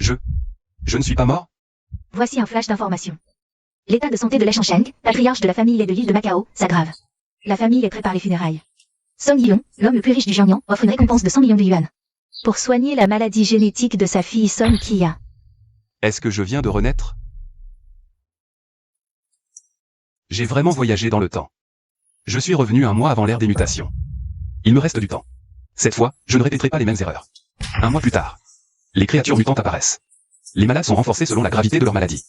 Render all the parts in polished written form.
Je ne suis pas mort? Voici un flash d'information. L'état de santé de Lei Changsheng, patriarche de la famille Lei de l'île de Macao, s'aggrave. La famille Lei prépare les funérailles. Song Yilong, l'homme le plus riche du Jiangnan, offre une récompense de 100 millions de yuan pour soigner la maladie génétique de sa fille Song Kia. Est-ce que je viens de renaître? J'ai vraiment voyagé dans le temps. Je suis revenu un mois avant l'ère des mutations. Il me reste du temps. Cette fois, je ne répéterai pas les mêmes erreurs. Un mois plus tard, les créatures mutantes apparaissent. Les malades sont renforcés selon la gravité de leur maladie.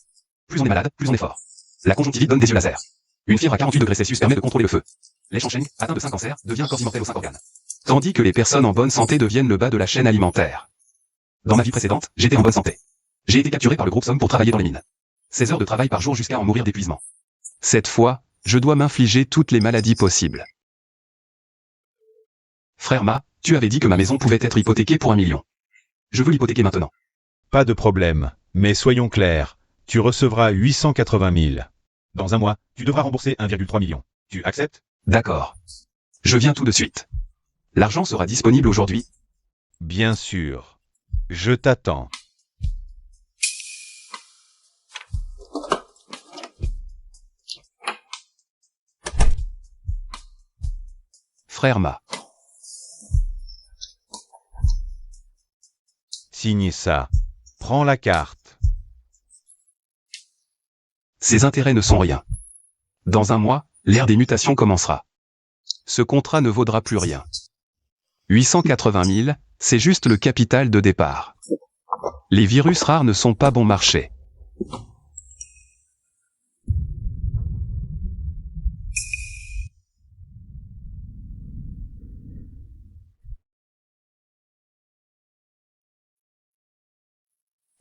Plus on est malade, plus on est fort. La conjonctivite donne des yeux laser. Une fièvre à 48 degrés Celsius permet de contrôler le feu. Lei Changsheng, atteint de 5 cancers, devient corps immortel aux 5 organes. Tandis que les personnes en bonne santé deviennent le bas de la chaîne alimentaire. Dans ma vie précédente, j'étais en bonne santé. J'ai été capturé par le groupe Song pour travailler dans les mines. 16 heures de travail par jour jusqu'à en mourir d'épuisement. Cette fois, je dois m'infliger toutes les maladies possibles. Frère Ma, tu avais dit que ma maison pouvait être hypothéquée pour 1 million. Je veux l'hypothéquer maintenant. Pas de problème, mais soyons clairs, tu recevras 880 000. Dans un mois, tu devras rembourser 1,3 million. Tu acceptes? D'accord. Je viens tout de suite. L'argent sera disponible aujourd'hui? Bien sûr. Je t'attends. Frère Ma. Signe ça. Prends la carte. Ces intérêts ne sont rien. Dans un mois, l'ère des mutations commencera. Ce contrat ne vaudra plus rien. 880 000, c'est juste le capital de départ. Les virus rares ne sont pas bon marché.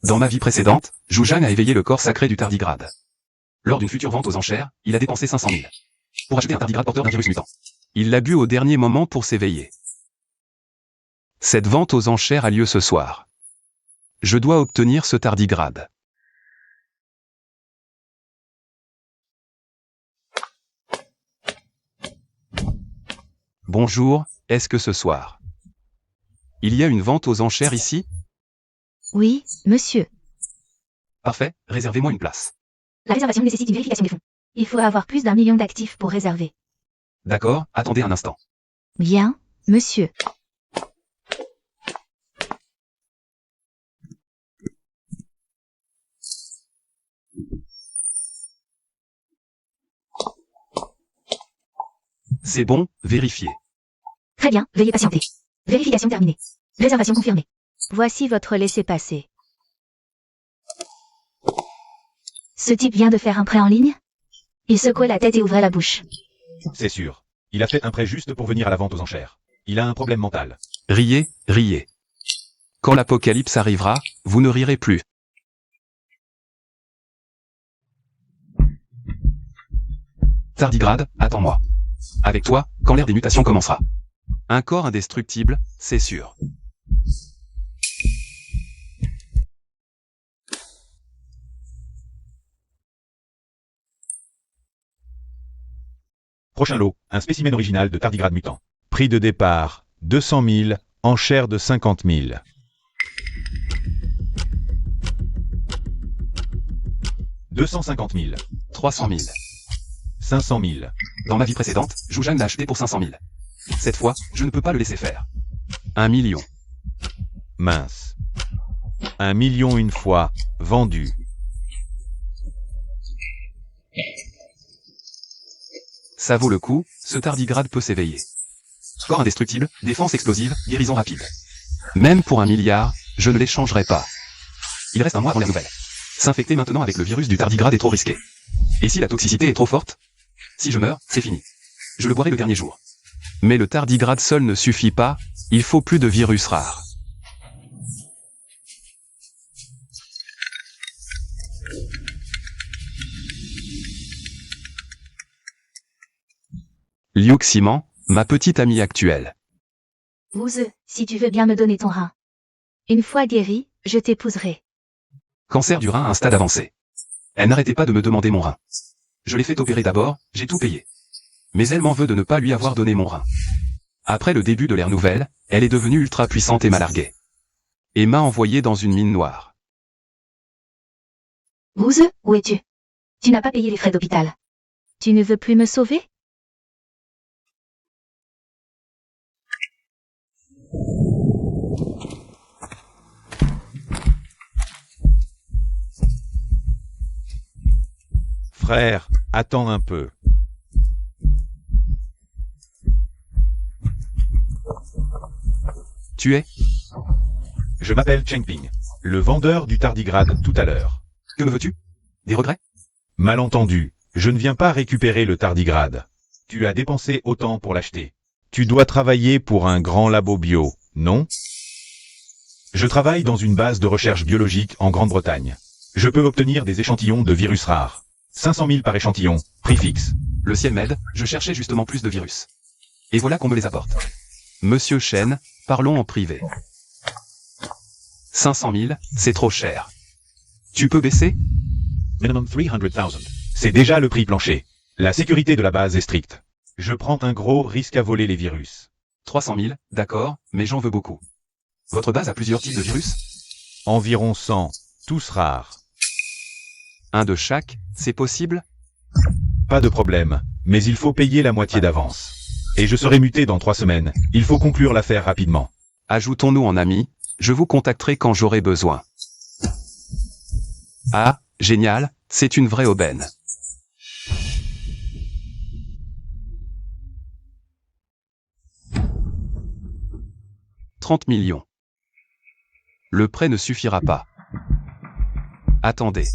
Dans ma vie précédente, Zhu Zhang a éveillé le corps sacré du tardigrade. Lors d'une future vente aux enchères, il a dépensé 500 000 pour acheter un tardigrade porteur d'un virus mutant. Il l'a bu au dernier moment pour s'éveiller. Cette vente aux enchères a lieu ce soir. Je dois obtenir ce tardigrade. Bonjour, est-ce que ce soir il y a une vente aux enchères ici? Oui, monsieur. Parfait, réservez-moi une place. La réservation nécessite une vérification des fonds. Il faut avoir plus d'1 million d'actifs pour réserver. D'accord, attendez un instant. Bien, monsieur. C'est bon, vérifiez. Très bien, veuillez patienter. Vérification terminée. Réservation confirmée. Voici votre laissez-passer. Ce type vient de faire un prêt en ligne? Il secouait la tête et ouvrait la bouche. C'est sûr. Il a fait un prêt juste pour venir à la vente aux enchères. Il a un problème mental. Riez, riez. Quand l'apocalypse arrivera, vous ne rirez plus. Tardigrade, attends-moi. Avec toi, quand l'ère des mutations commencera. Un corps indestructible, c'est sûr. Prochain lot, un spécimen original de tardigrade mutant. Prix de départ, 200 000, enchère de 50 000. « 250 000. 300 000. 500 000. Dans ma vie précédente, Zhu Zhang l'a acheté pour 500 000. Cette fois, je ne peux pas le laisser faire. 1 million. Mince. 1 million une fois, vendu. Ça vaut le coup, ce tardigrade peut s'éveiller. Corps indestructible, défense explosive, guérison rapide. Même pour 1 milliard, je ne l'échangerai pas. Il reste un mois avant la nouvelle. S'infecter maintenant avec le virus du tardigrade est trop risqué. Et si la toxicité est trop forte? Si je meurs, c'est fini. Je le boirai le dernier jour. Mais le tardigrade seul ne suffit pas, il faut plus de virus rares. Liu Ximan, ma petite amie actuelle. Wouze, si tu veux bien me donner ton rein. Une fois guéri, je t'épouserai. Cancer du rein à un stade avancé. Elle n'arrêtait pas de me demander mon rein. Je l'ai fait opérer d'abord, j'ai tout payé. Mais elle m'en veut de ne pas lui avoir donné mon rein. Après le début de l'ère nouvelle, elle est devenue ultra puissante et m'a largué. Et m'a envoyé dans une mine noire. Wouze, où es-tu? Tu n'as pas payé les frais d'hôpital. Tu ne veux plus me sauver? Frère, attends un peu. Tu es? Je m'appelle Cheng Ping, le vendeur du tardigrade tout à l'heure. Que me veux-tu? Des regrets? Malentendu, je ne viens pas récupérer le tardigrade. Tu as dépensé autant pour l'acheter. Tu dois travailler pour un grand labo bio, non? Je travaille dans une base de recherche biologique en Grande-Bretagne. Je peux obtenir des échantillons de virus rares. 500 000 par échantillon, prix fixe. Le ciel m'aide, je cherchais justement plus de virus. Et voilà qu'on me les apporte. Monsieur Chen, parlons en privé. 500 000, c'est trop cher. Tu peux baisser? Minimum 300,000. C'est déjà le prix plancher. La sécurité de la base est stricte. Je prends un gros risque à voler les virus. 300 000, d'accord, mais j'en veux beaucoup. Votre base a plusieurs types de virus? Environ 100, tous rares. Un de chaque, c'est possible? Pas de problème, mais il faut payer la moitié d'avance. Et je serai muté dans 3 semaines, il faut conclure l'affaire rapidement. Ajoutons-nous en amis, je vous contacterai quand j'aurai besoin. Ah, génial, c'est une vraie aubaine. « 30 millions. Le prêt ne suffira pas. Attendez.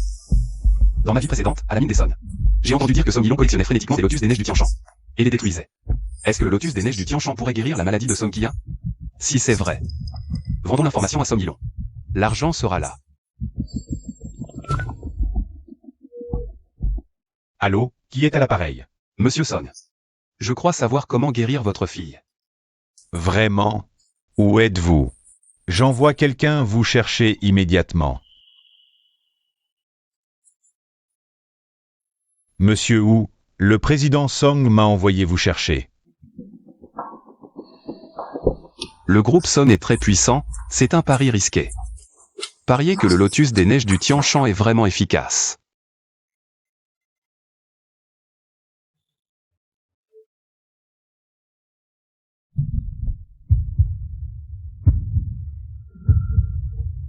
Dans ma vie précédente, à la mine d'Essonne, j'ai entendu dire que Song Yilong collectionnait frénétiquement des lotus des neiges du Tianshan. Et les détruisait. Est-ce que le lotus des neiges du Tianshan pourrait guérir la maladie de Song Kia? Si c'est vrai. Vendons l'information à Song Yilong. L'argent sera là. Allô, qui est à l'appareil? Monsieur Son. Je crois savoir comment guérir votre fille. Vraiment? Où êtes-vous? J'envoie quelqu'un vous chercher immédiatement. Monsieur Wu, le président Song m'a envoyé vous chercher. Le groupe Son est très puissant, c'est un pari risqué. Pariez que le lotus des neiges du Tianshan est vraiment efficace.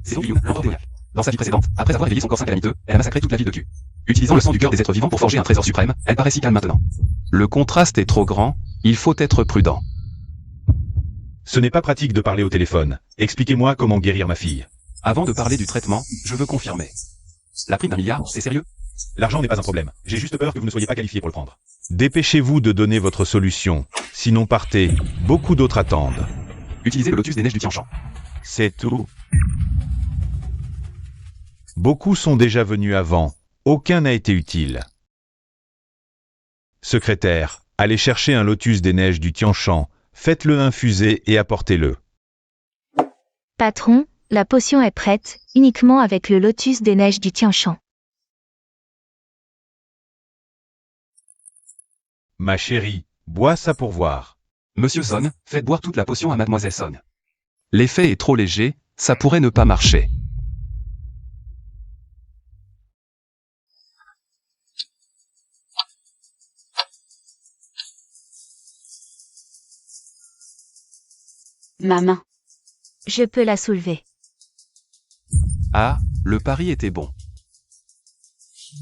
C'est Song Yilong, l'empereur démoniaque. Dans sa vie précédente, après avoir réveillé son corps saint calamiteux, elle a massacré toute la ville de Q. Utilisant le sang du cœur des êtres vivants pour forger un trésor suprême, elle paraît si calme maintenant. Le contraste est trop grand, il faut être prudent. Ce n'est pas pratique de parler au téléphone. Expliquez-moi comment guérir ma fille. Avant de parler du traitement, je veux confirmer. La prime d'1 milliard, c'est sérieux? L'argent n'est pas un problème. J'ai juste peur que vous ne soyez pas qualifié pour le prendre. Dépêchez-vous de donner votre solution. Sinon partez. Beaucoup d'autres attendent. Utilisez le lotus des neiges du Tianshan. C'est tout. Beaucoup sont déjà venus avant. Aucun n'a été utile. Secrétaire, allez chercher un lotus des neiges du Tianshan. Faites-le infuser et apportez-le. Patron, la potion est prête, uniquement avec le lotus des neiges du Tianshan. Ma chérie, bois ça pour voir. Monsieur Son, faites boire toute la potion à Mademoiselle Son. L'effet est trop léger, ça pourrait ne pas marcher. Ma main. Je peux la soulever. Ah, le pari était bon.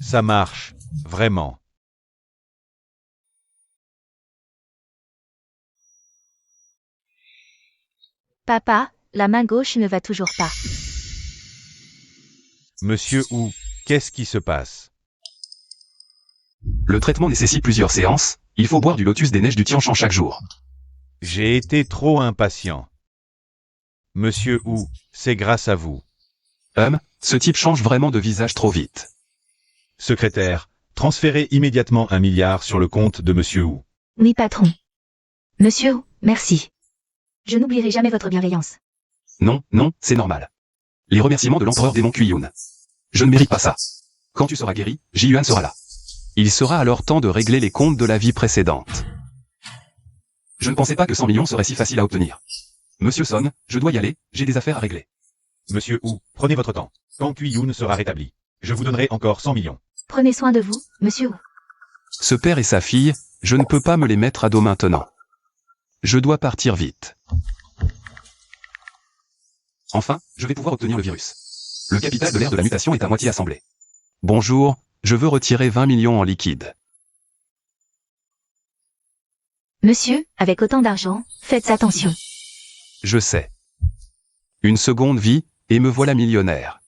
Ça marche, vraiment. Papa, la main gauche ne va toujours pas. Monsieur Wu, qu'est-ce qui se passe? Le traitement nécessite plusieurs séances, il faut boire du lotus des neiges du Tianshan chaque jour. J'ai été trop impatient. Monsieur Wu, c'est grâce à vous. Ce type change vraiment de visage trop vite. Secrétaire, transférez immédiatement 1 milliard sur le compte de Monsieur Wu. Oui, patron. Monsieur, merci. Je n'oublierai jamais votre bienveillance. Non, non, c'est normal. Les remerciements de l'empereur démon Kuyun. Je ne mérite pas ça. Quand tu seras guéri, Ji-Yuan sera là. Il sera alors temps de régler les comptes de la vie précédente. Je ne pensais pas que 100 millions serait si facile à obtenir. Monsieur Son, je dois y aller, j'ai des affaires à régler. Monsieur Wu, prenez votre temps. Quand Kuyun sera rétabli, Je vous donnerai encore 100 millions. Prenez soin de vous, monsieur. Ce père et sa fille, je ne peux pas me les mettre à dos maintenant. Je dois partir vite. Enfin, je vais pouvoir obtenir le virus. Le capital de l'ère de la mutation est à moitié assemblé. Bonjour, je veux retirer 20 millions en liquide. Monsieur, avec autant d'argent, faites attention. Je sais. Une seconde vie, et me voilà millionnaire.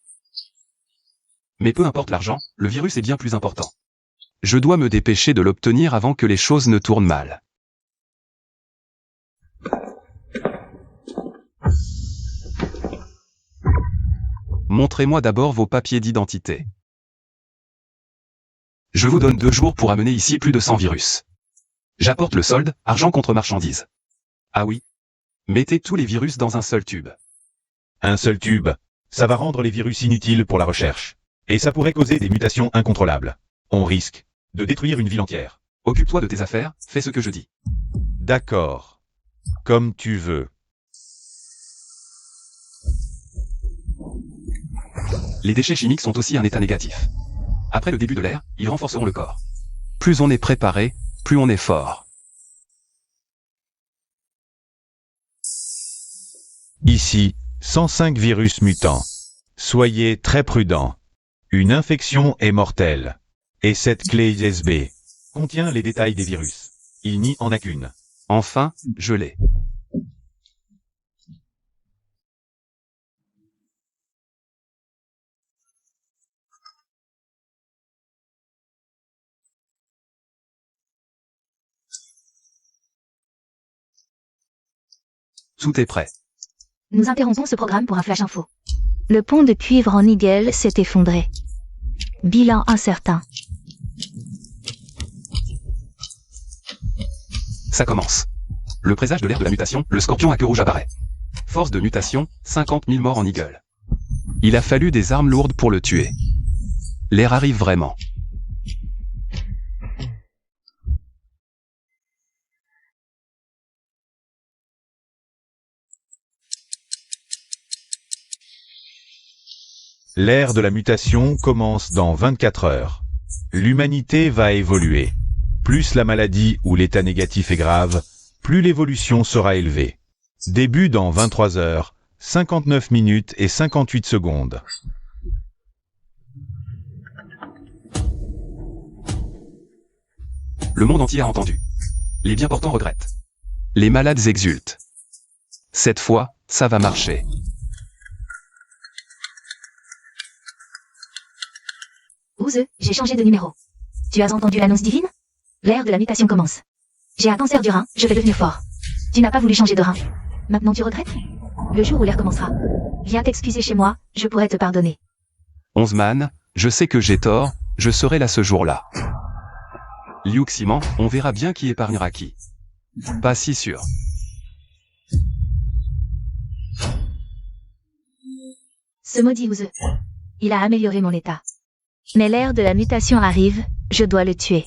Mais peu importe l'argent, le virus est bien plus important. Je dois me dépêcher de l'obtenir avant que les choses ne tournent mal. Montrez-moi d'abord vos papiers d'identité. Je vous donne 2 jours pour amener ici plus de 100 virus. J'apporte le solde, argent contre marchandises. Ah oui. Mettez tous les virus dans un seul tube. Un seul tube. Ça va rendre les virus inutiles pour la recherche. Et ça pourrait causer des mutations incontrôlables. On risque de détruire une ville entière. Occupe-toi de tes affaires, fais ce que je dis. D'accord. Comme tu veux. Les déchets chimiques sont aussi un état négatif. Après le début de l'ère, ils renforceront le corps. Plus on est préparé, plus on est fort. Ici, 105 virus mutants. Soyez très prudents. Une infection est mortelle. Et cette clé USB contient les détails des virus. Il n'y en a qu'une. Enfin, je l'ai. Tout est prêt. Nous interrompons ce programme pour un flash info. Le pont de cuivre en Nigel s'est effondré. Bilan incertain. Ça commence. Le présage de l'ère de la mutation, le scorpion à queue rouge apparaît. Force de mutation, 50 000 morts en Nigel. Il a fallu des armes lourdes pour le tuer. L'ère arrive vraiment. L'ère de la mutation commence dans 24 heures. L'humanité va évoluer. Plus la maladie ou l'état négatif est grave, plus l'évolution sera élevée. Début dans 23 heures, 59 minutes et 58 secondes. Le monde entier a entendu. Les bien portants regrettent. Les malades exultent. Cette fois, ça va marcher. Ouze, j'ai changé de numéro. Tu as entendu l'annonce divine? L'ère de la mutation commence. J'ai un cancer du rein, je vais devenir fort. Tu n'as pas voulu changer de rein. Maintenant tu regrettes? Le jour où l'ère commencera. Viens t'excuser chez moi, je pourrai te pardonner. 11 man, je sais que j'ai tort, je serai là ce jour-là. Liu Ximan, on verra bien qui épargnera qui. Pas si sûr. Ce maudit Ouze. Il a amélioré mon état. Mais l'ère de la mutation arrive, je dois le tuer.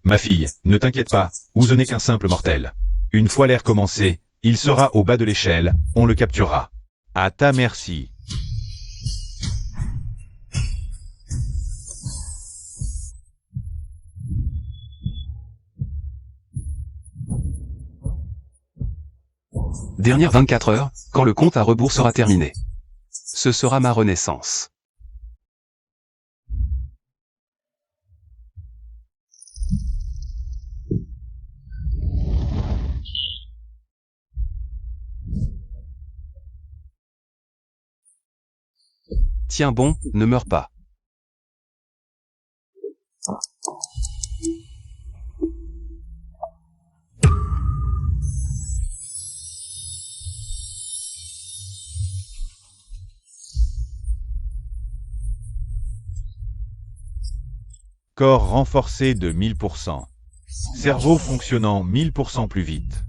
Ma fille, ne t'inquiète pas, Ouze n'est qu'un simple mortel. Une fois l'ère commencée, il sera au bas de l'échelle, on le capturera. À ta merci. Dernière 24 heures, quand le compte à rebours sera terminé. Ce sera ma renaissance. Tiens bon, ne meurs pas. Corps renforcé de 1000%. Cerveau fonctionnant 1000% plus vite.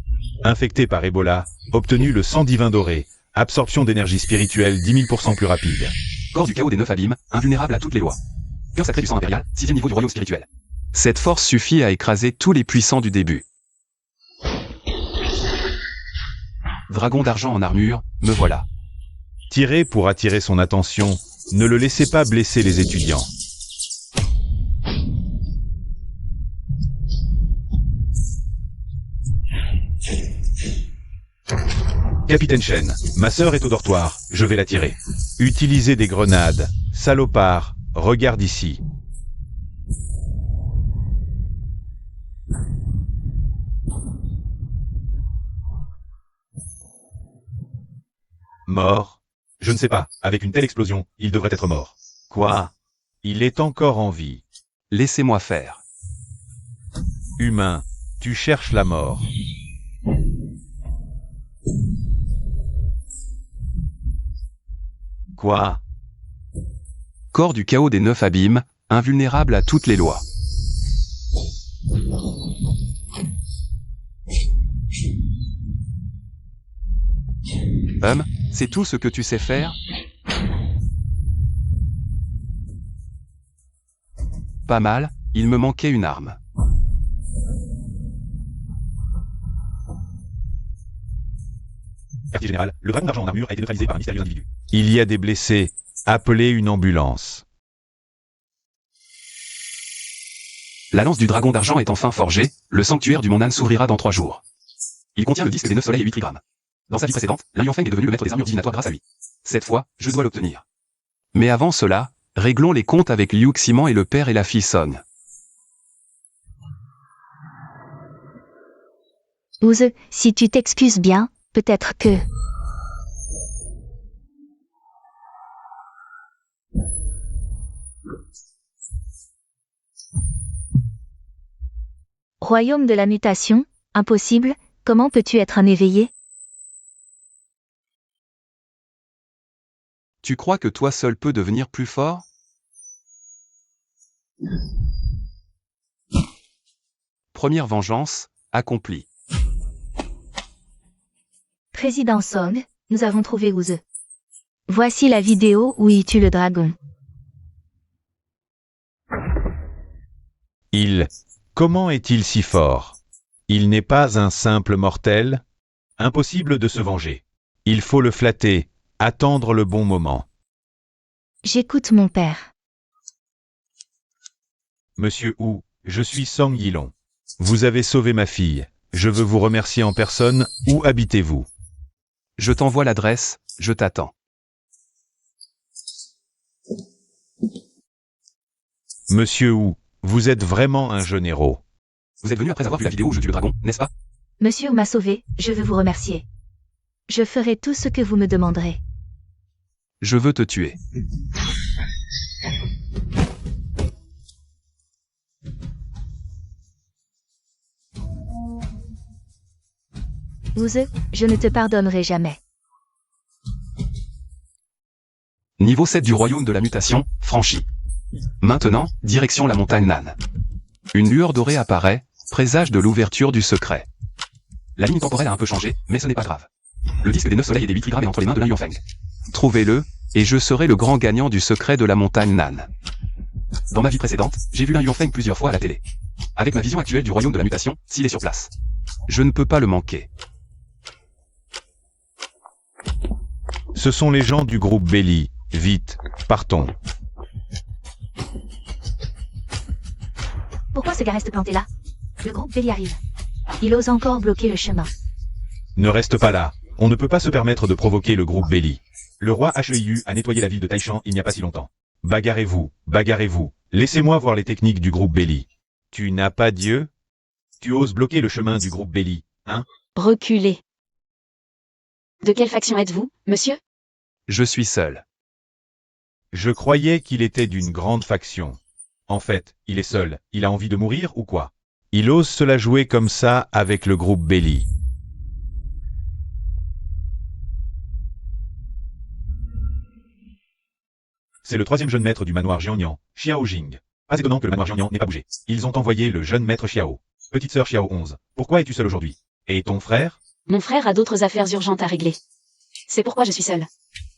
Infecté par Ebola, obtenu le sang divin doré. Absorption d'énergie spirituelle 10 000% plus rapide. Corps du chaos des 9 abîmes, invulnérable à toutes les lois. Cœur sacré du sang impérial, 6e niveau du royaume spirituel. Cette force suffit à écraser tous les puissants du début. Dragon d'argent en armure, me voilà. Tiré pour attirer son attention, Ne le laissez pas blesser les étudiants. Capitaine Shen, ma sœur est au dortoir, je vais la tirer. Utilisez des grenades. Salopard, regarde ici. Mort? Je ne sais pas, avec une telle explosion, il devrait être mort. Quoi? Il est encore en vie. Laissez-moi faire. Humain, tu cherches la mort. Quoi? Corps du chaos des 9 abîmes, invulnérable à toutes les lois. C'est tout ce que tu sais faire? Pas mal, il me manquait une arme. Quartier général, le dragon d'argent en armure a été neutralisé par un mystérieux individu. Il y a des blessés. Appelez une ambulance. La lance du dragon d'argent est enfin forgée, le sanctuaire du Mont Nan s'ouvrira dans 3 jours. Il contient le disque des 9 soleils et 8 trigrammes. Dans sa vie précédente, Lin Yongfeng est devenu le maître des armures divinatoires grâce à lui. Cette fois, je dois l'obtenir. Mais avant cela, réglons les comptes avec Liu Ximan et le père et la fille Song. Ouze, si tu t'excuses bien, peut-être que... Royaume de la mutation, impossible, comment peux-tu être un éveillé? Tu crois que toi seul peux devenir plus fort? Première vengeance, accomplie. Président Song, nous avons trouvé Ouze. Voici la vidéo où il tue le dragon. Comment est-il si fort? Il n'est pas un simple mortel? Impossible de se venger. Il faut le flatter, attendre le bon moment. J'écoute mon père. Monsieur Wu, je suis Song Yilong. Vous avez sauvé ma fille. Je veux vous remercier en personne. Où habitez-vous? Je t'envoie l'adresse, je t'attends. Monsieur Wu, vous êtes vraiment un jeune héros. Vous êtes venu après avoir vu la vidéo où je tue le dragon, n'est-ce pas? Monsieur m'a sauvé, je veux vous remercier. Je ferai tout ce que vous me demanderez. Je veux te tuer. Ouze, je ne te pardonnerai jamais. Niveau 7 du royaume de la mutation, franchi. Maintenant, direction la montagne Nan. Une lueur dorée apparaît, présage de l'ouverture du secret. La ligne temporelle a un peu changé, mais ce n'est pas grave. Le disque des 9 soleils et des 8 trigrammes est entre les mains de Lin Yongfeng. Trouvez-le, et je serai le grand gagnant du secret de la montagne Nan. Dans ma vie précédente, j'ai vu Lin Yongfeng plusieurs fois à la télé. Avec ma vision actuelle du royaume de la mutation, s'il est sur place. Je ne peux pas le manquer. Ce sont les gens du groupe Belly. Vite, partons. Pourquoi ce gars reste planté là? Le groupe Belly arrive. Il ose encore bloquer le chemin. Ne reste pas là. On ne peut pas se permettre de provoquer le groupe Belly. Le roi Heiyu a nettoyé la ville de Taishan il n'y a pas si longtemps. Bagarrez-vous, bagarrez-vous. Laissez-moi voir les techniques du groupe Belly. Tu n'as pas Dieu? Tu oses bloquer le chemin du groupe Belly, hein? Reculez. De quelle faction êtes-vous, monsieur? Je suis seul. Je croyais qu'il était d'une grande faction. En fait, il est seul. Il a envie de mourir ou quoi? Il ose se la jouer comme ça avec le groupe Belly. C'est le 3e jeune maître du manoir Jiangnian, Xiao Jing. Pas étonnant que le manoir Jiangnian n'ait pas bougé. Ils ont envoyé le jeune maître Xiao. Petite sœur Xiao 11, pourquoi es-tu seul aujourd'hui? Et ton frère? Mon frère a d'autres affaires urgentes à régler. C'est pourquoi je suis seule.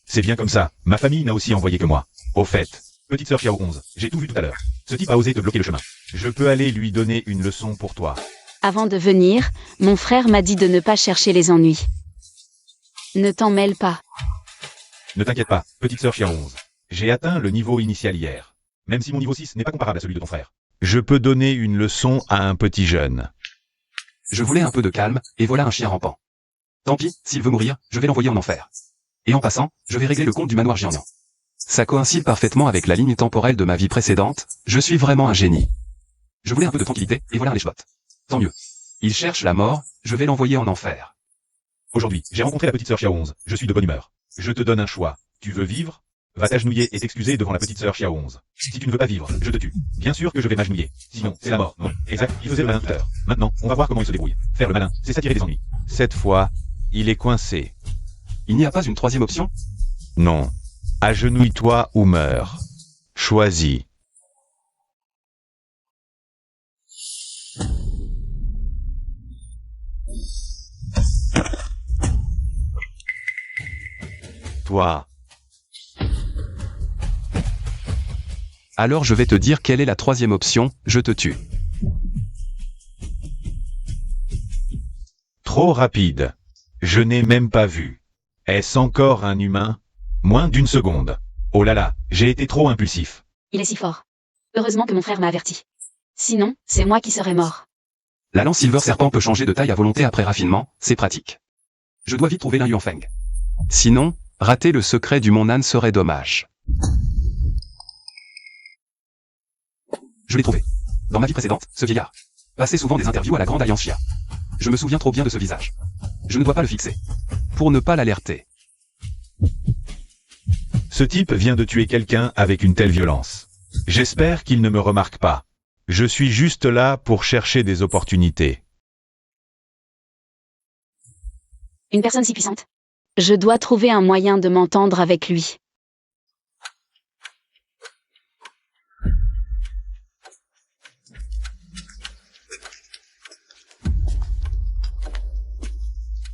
C'est bien comme ça, ma famille n'a aussi envoyé que moi. Au fait, petite sœur Xiao 11, j'ai tout vu tout à l'heure. Ce type a osé te bloquer le chemin. Je peux aller lui donner une leçon pour toi. Avant de venir, mon frère m'a dit de ne pas chercher les ennuis. Ne t'en mêle pas. Ne t'inquiète pas, petite sœur Xiao 11. J'ai atteint le niveau initial hier. Même si mon niveau 6 n'est pas comparable à celui de ton frère. Je peux donner une leçon à un petit jeune. Je voulais un peu de calme, et voilà un chien rampant. Tant pis, s'il veut mourir, je vais l'envoyer en enfer. Et en passant, je vais régler le compte du manoir Jiangnan. Ça coïncide parfaitement avec la ligne temporelle de ma vie précédente, je suis vraiment un génie. Je voulais un peu de tranquillité, et voilà un lèche-botte. Tant mieux. Il cherche la mort, je vais l'envoyer en enfer. Aujourd'hui, j'ai rencontré la petite sœur Xiao 11, je suis de bonne humeur. Je te donne un choix. Tu veux vivre? Va t'agenouiller et t'excuser devant la petite sœur Xiao 11. Si tu ne veux pas vivre, je te tue. Bien sûr que je vais m'agenouiller. Sinon, c'est la mort. Non, exact, il faisait le malin tout à l'heure. Maintenant, on va voir comment il se débrouille. Faire le malin, c'est s'attirer des ennuis. Cette fois, il est coincé. Il n'y a pas une troisième option? Non. Agenouille-toi ou meurs. Choisis. Toi. Alors je vais te dire quelle est la troisième option, je te tue. Trop rapide. Je n'ai même pas vu. Est-ce encore un humain? Moins d'une seconde. Oh là là, j'ai été trop impulsif. Il est si fort. Heureusement que mon frère m'a averti. Sinon, c'est moi qui serais mort. La lance Silver Serpent peut changer de taille à volonté après raffinement, c'est pratique. Je dois vite trouver l'un Yuanfeng. Sinon, rater le secret du Mont Nan serait dommage. Je l'ai trouvé. Dans ma vie précédente, ce vieillard passait souvent des interviews à la Grande Alliance Xia. Je me souviens trop bien de ce visage. Je ne dois pas le fixer. Pour ne pas l'alerter. Ce type vient de tuer quelqu'un avec une telle violence. J'espère qu'il ne me remarque pas. Je suis juste là pour chercher des opportunités. Une personne si puissante. Je dois trouver un moyen de m'entendre avec lui.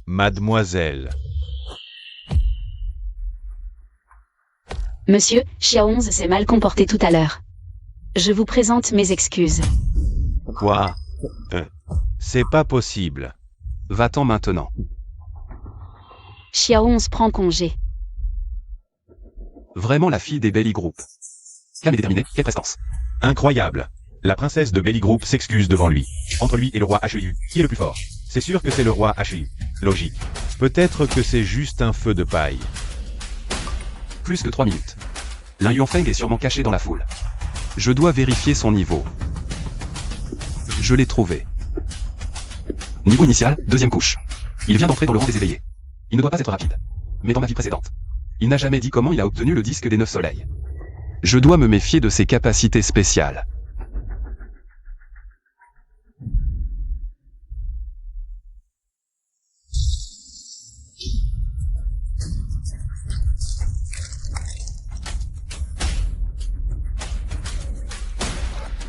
Mademoiselle. Monsieur, Xiao 11 s'est mal comporté tout à l'heure. Je vous présente mes excuses. Quoi? C'est pas possible. Va-t'en maintenant. Xiao 11 prend congé. Vraiment la fille des Belly Group. Calme et déterminé, quelle prestance. Incroyable. La princesse de Belly Group s'excuse devant lui. Entre lui et le roi HEU, qui est le plus fort? C'est sûr que c'est le roi HEU. Logique. Peut-être que c'est juste un feu de paille. Plus que 3 minutes. L'un Yuanfeng est sûrement caché dans la foule. Je dois vérifier son niveau. Je l'ai trouvé. Niveau initial, deuxième couche. Il vient d'entrer dans le rang des éveillés. Il ne doit pas être rapide. Mais dans ma vie précédente, il n'a jamais dit comment il a obtenu le disque des 9 soleils. Je dois me méfier de ses capacités spéciales.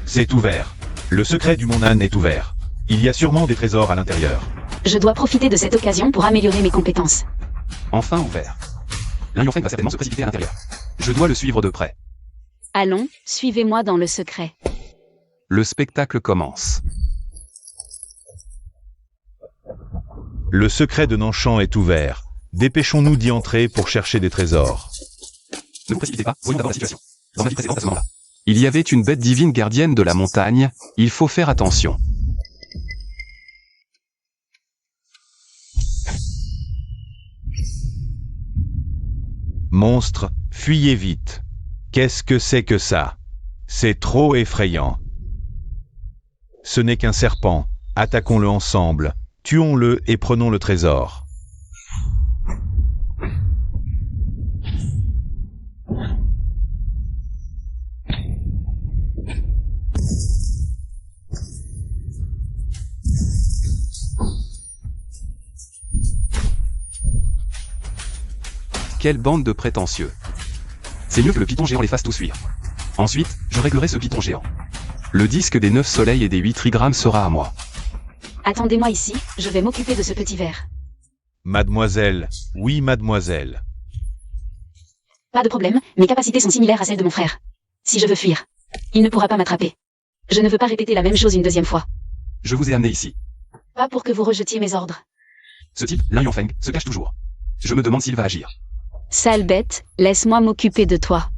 C'est ouvert. Le secret du Mont Nan est ouvert. Il y a sûrement des trésors à l'intérieur. Je dois profiter de cette occasion pour améliorer mes compétences. Enfin ouvert. L'un Yuanfeng va certainement se précipiter à l'intérieur. Je dois le suivre de près. Allons, suivez-moi dans le secret. Le spectacle commence. Le secret de Nanshan est ouvert. Dépêchons-nous d'y entrer pour chercher des trésors. Ne vous précipitez pas, voyons d'abord la situation. Dans ma vie précédente à ce moment-là, il y avait une bête divine gardienne de la montagne, il faut faire attention. Monstre, fuyez vite. Qu'est-ce que c'est que ça? C'est trop effrayant. Ce n'est qu'un serpent. Attaquons-le ensemble. Tuons-le et prenons le trésor. Quelle bande de prétentieux. C'est mieux que le python géant les fasse tous fuir. Ensuite, je réglerai ce python géant. Le disque des 9 soleils et des 8 trigrammes sera à moi. Attendez-moi ici, je vais m'occuper de ce petit verre. Mademoiselle, oui mademoiselle. Pas de problème, mes capacités sont similaires à celles de mon frère. Si je veux fuir, il ne pourra pas m'attraper. Je ne veux pas répéter la même chose une deuxième fois. Je vous ai amené ici. Pas pour que vous rejetiez mes ordres. Ce type, l'un Yuanfeng, se cache toujours. Je me demande s'il va agir. Sale bête, laisse-moi m'occuper de toi.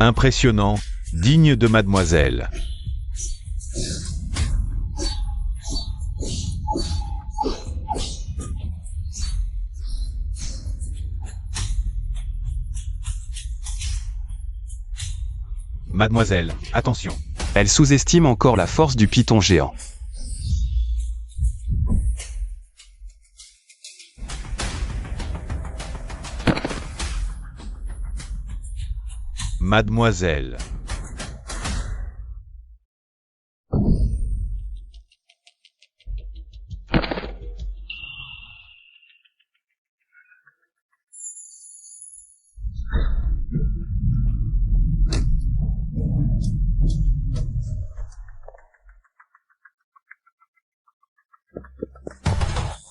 Impressionnant, digne de mademoiselle. Mademoiselle, attention. Elle sous-estime encore la force du python géant. Mademoiselle.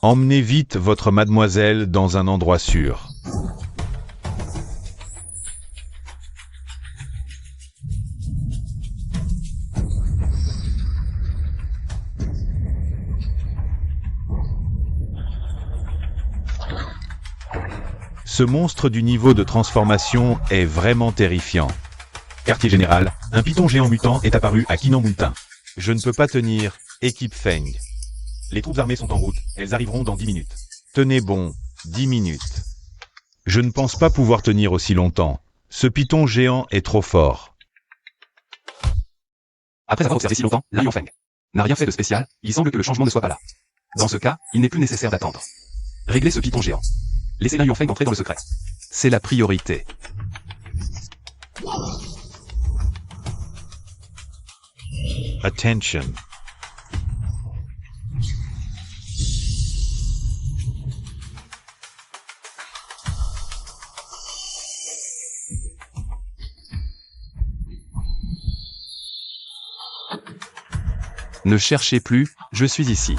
Emmenez vite votre mademoiselle dans un endroit sûr. Ce monstre du niveau de transformation est vraiment terrifiant. Quartier général, un python géant mutant est apparu à Kinambuntin. Je ne peux pas tenir, équipe Feng. Les troupes armées sont en route, elles arriveront dans 10 minutes. Tenez bon, 10 minutes. Je ne pense pas pouvoir tenir aussi longtemps. Ce python géant est trop fort. Après avoir observé si longtemps, Lai Yongfeng n'a rien fait de spécial, il semble que le changement ne soit pas là. Dans ce cas, il n'est plus nécessaire d'attendre. Réglez ce python géant. Laissez Lai Yongfeng entrer dans le secret. C'est la priorité. Attention. Ne cherchez plus, je suis ici.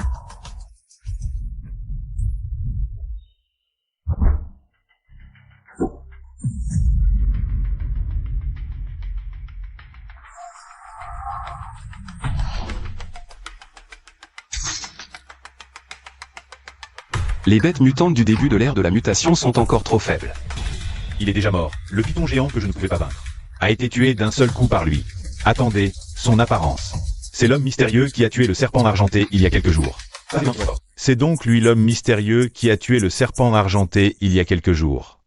Les bêtes mutantes du début de l'ère de la mutation sont encore trop faibles. Il est déjà mort. Le python géant que je ne pouvais pas vaincre a été tué d'un seul coup par lui. Attendez, son apparence. C'est l'homme mystérieux qui a tué le serpent argenté il y a quelques jours. C'est donc lui l'homme mystérieux qui a tué le serpent argenté il y a quelques jours.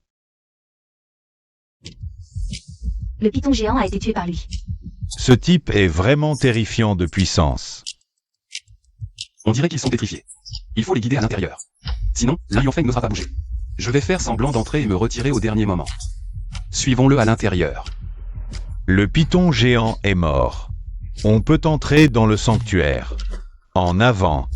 Le python géant a été tué par lui. Ce type est vraiment terrifiant de puissance. On dirait qu'ils sont pétrifiés. Il faut les guider à l'intérieur. Sinon, Lai Yongfeng n'osera pas bouger. Je vais faire semblant d'entrer et me retirer au dernier moment. Suivons-le à l'intérieur. Le python géant est mort. On peut entrer dans le sanctuaire. En avant.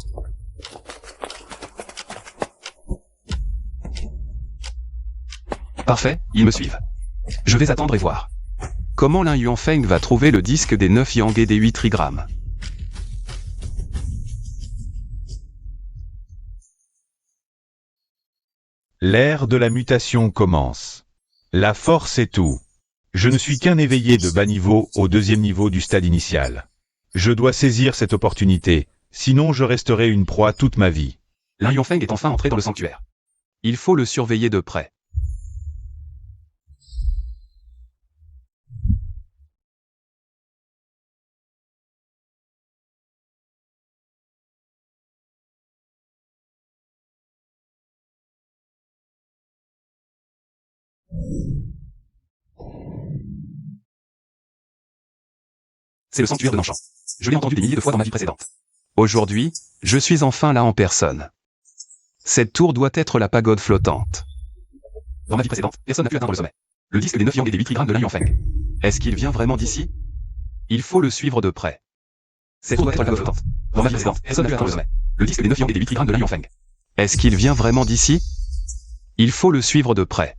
Parfait, ils me suivent. Je vais attendre et voir. Comment Lai Yongfeng va trouver le disque des 9 yang et des 8 trigrammes? L'ère de la mutation commence. La force est tout. Je ne suis qu'un éveillé de bas niveau au deuxième niveau du stade initial. Je dois saisir cette opportunité, sinon je resterai une proie toute ma vie. Lai Yongfeng est enfin entré dans le sanctuaire. Il faut le surveiller de près. C'est le sanctuaire de Nanshan. Je l'ai entendu des milliers de fois dans ma vie précédente. Aujourd'hui, je suis enfin là en personne. Cette tour doit être la pagode flottante. Dans ma vie précédente, personne n'a pu atteindre le sommet. Le disque des 9 yang et des 8 trigrammes de Lai Yongfeng. Est-ce qu'il vient vraiment d'ici? Il faut le suivre de près. Cette tour doit être la pagode flottante. Dans ma vie précédente, personne n'a pu atteindre le sommet. Le disque des 9 yang et des 8 trigrammes de Lai Yongfeng. Est-ce qu'il vient vraiment d'ici? Il faut le suivre de près.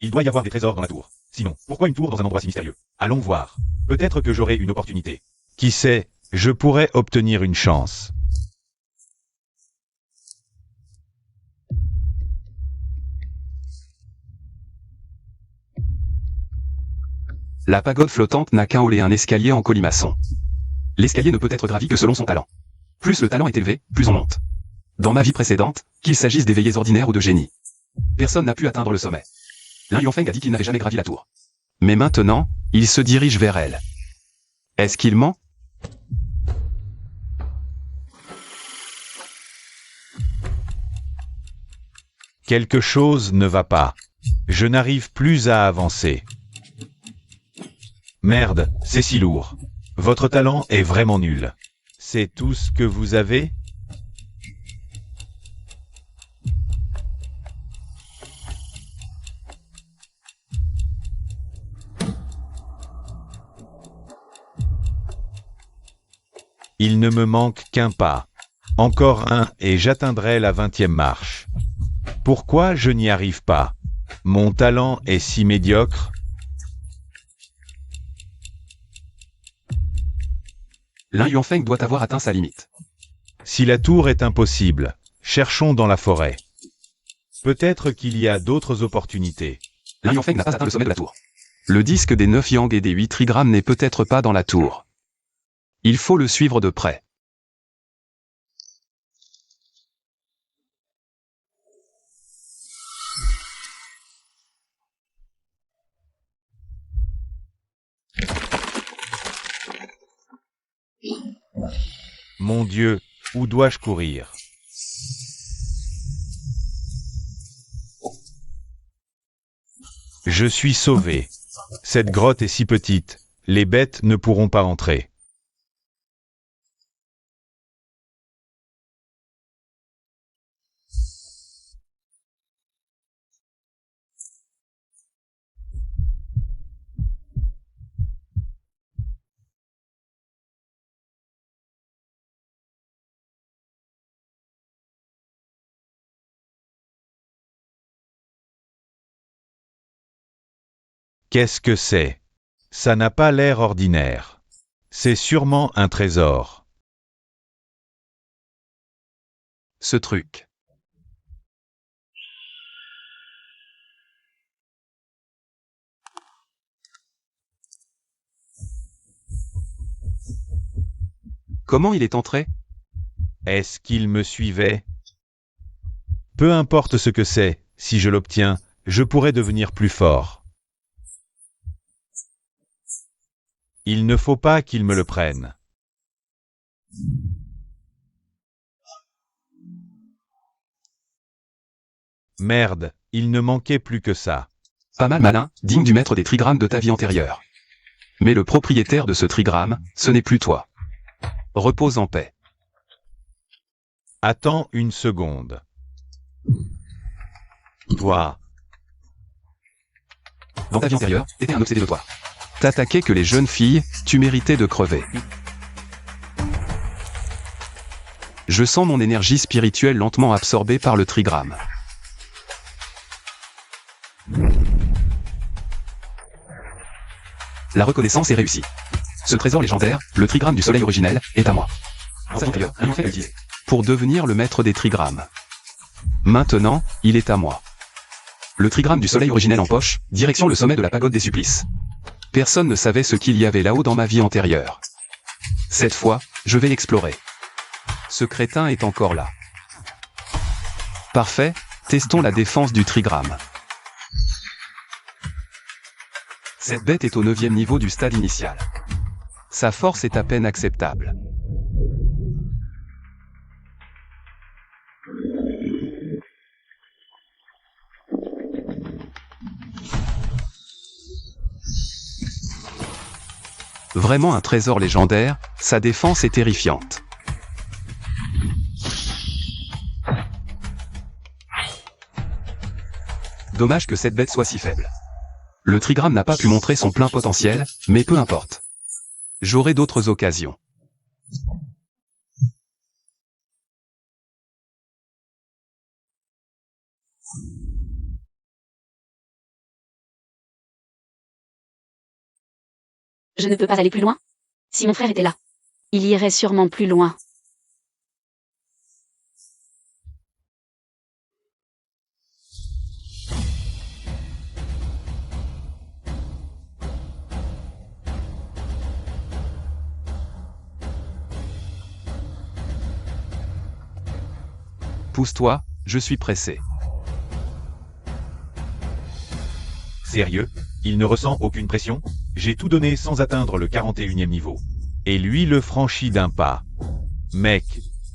Il doit y avoir des trésors dans la tour. Sinon, pourquoi une tour dans un endroit si mystérieux? Allons voir. Peut-être que j'aurai une opportunité. Qui sait, je pourrais obtenir une chance. La pagode flottante n'a qu'un hall et un escalier en colimaçon. L'escalier ne peut être gravi que selon son talent. Plus le talent est élevé, plus on monte. Dans ma vie précédente, qu'il s'agisse d'éveillés ordinaires ou de génies, personne n'a pu atteindre le sommet. Lin Yuanfeng a dit qu'il n'avait jamais gravi la tour. Mais maintenant, il se dirige vers elle. Est-ce qu'il ment? Quelque chose ne va pas. Je n'arrive plus à avancer. Merde, c'est si lourd. Votre talent est vraiment nul. C'est tout ce que vous avez? Il ne me manque qu'un pas. Encore un et j'atteindrai la 20e marche. Pourquoi je n'y arrive pas? Mon talent est si médiocre. Lin Yuanfeng doit avoir atteint sa limite. Si la tour est impossible, cherchons dans la forêt. Peut-être qu'il y a d'autres opportunités. Lin Yuanfeng n'a pas atteint le sommet de la tour. Le disque des 9 yang et des 8 trigrammes n'est peut-être pas dans la tour. Il faut le suivre de près. Mon Dieu, où dois-je courir? Je suis sauvé. Cette grotte est si petite, les bêtes ne pourront pas entrer. Qu'est-ce que c'est? Ça n'a pas l'air ordinaire. C'est sûrement un trésor. Ce truc. Comment il est entré? Est-ce qu'il me suivait? Peu importe ce que c'est, si je l'obtiens, je pourrai devenir plus fort. Il ne faut pas qu'il me le prenne. Merde, il ne manquait plus que ça. Pas mal malin, digne du maître des trigrammes de ta vie antérieure. Mais le propriétaire de ce trigramme, ce n'est plus toi. Repose en paix. Attends une seconde. Toi, Dans ta vie antérieure, t'étais un obsédé notoire. T'attaquais que les jeunes filles, tu méritais de crever. Je sens mon énergie spirituelle lentement absorbée par le trigramme. La reconnaissance est réussie. Ce trésor légendaire, le trigramme du soleil originel, est à moi. En sa vie antérieure, un fait utilisé pour devenir le maître des trigrammes. Maintenant, il est à moi. Le trigramme du soleil originel en poche, direction le sommet de la pagode des supplices. Personne ne savait ce qu'il y avait là-haut dans ma vie antérieure. Cette fois, je vais l'explorer. Ce crétin est encore là. Parfait, testons la défense du trigramme. Cette bête est au 9e niveau du stade initial. Sa force est à peine acceptable. Vraiment un trésor légendaire, sa défense est terrifiante. Dommage que cette bête soit si faible. Le trigramme n'a pas pu montrer son plein potentiel, mais peu importe. J'aurai d'autres occasions. Je ne peux pas aller plus loin? Si mon frère était là, il irait sûrement plus loin. Pousse-toi, je suis pressé. Sérieux? Il ne ressent aucune pression? J'ai tout donné sans atteindre le 41e niveau. Et lui le franchit d'un pas. Mec,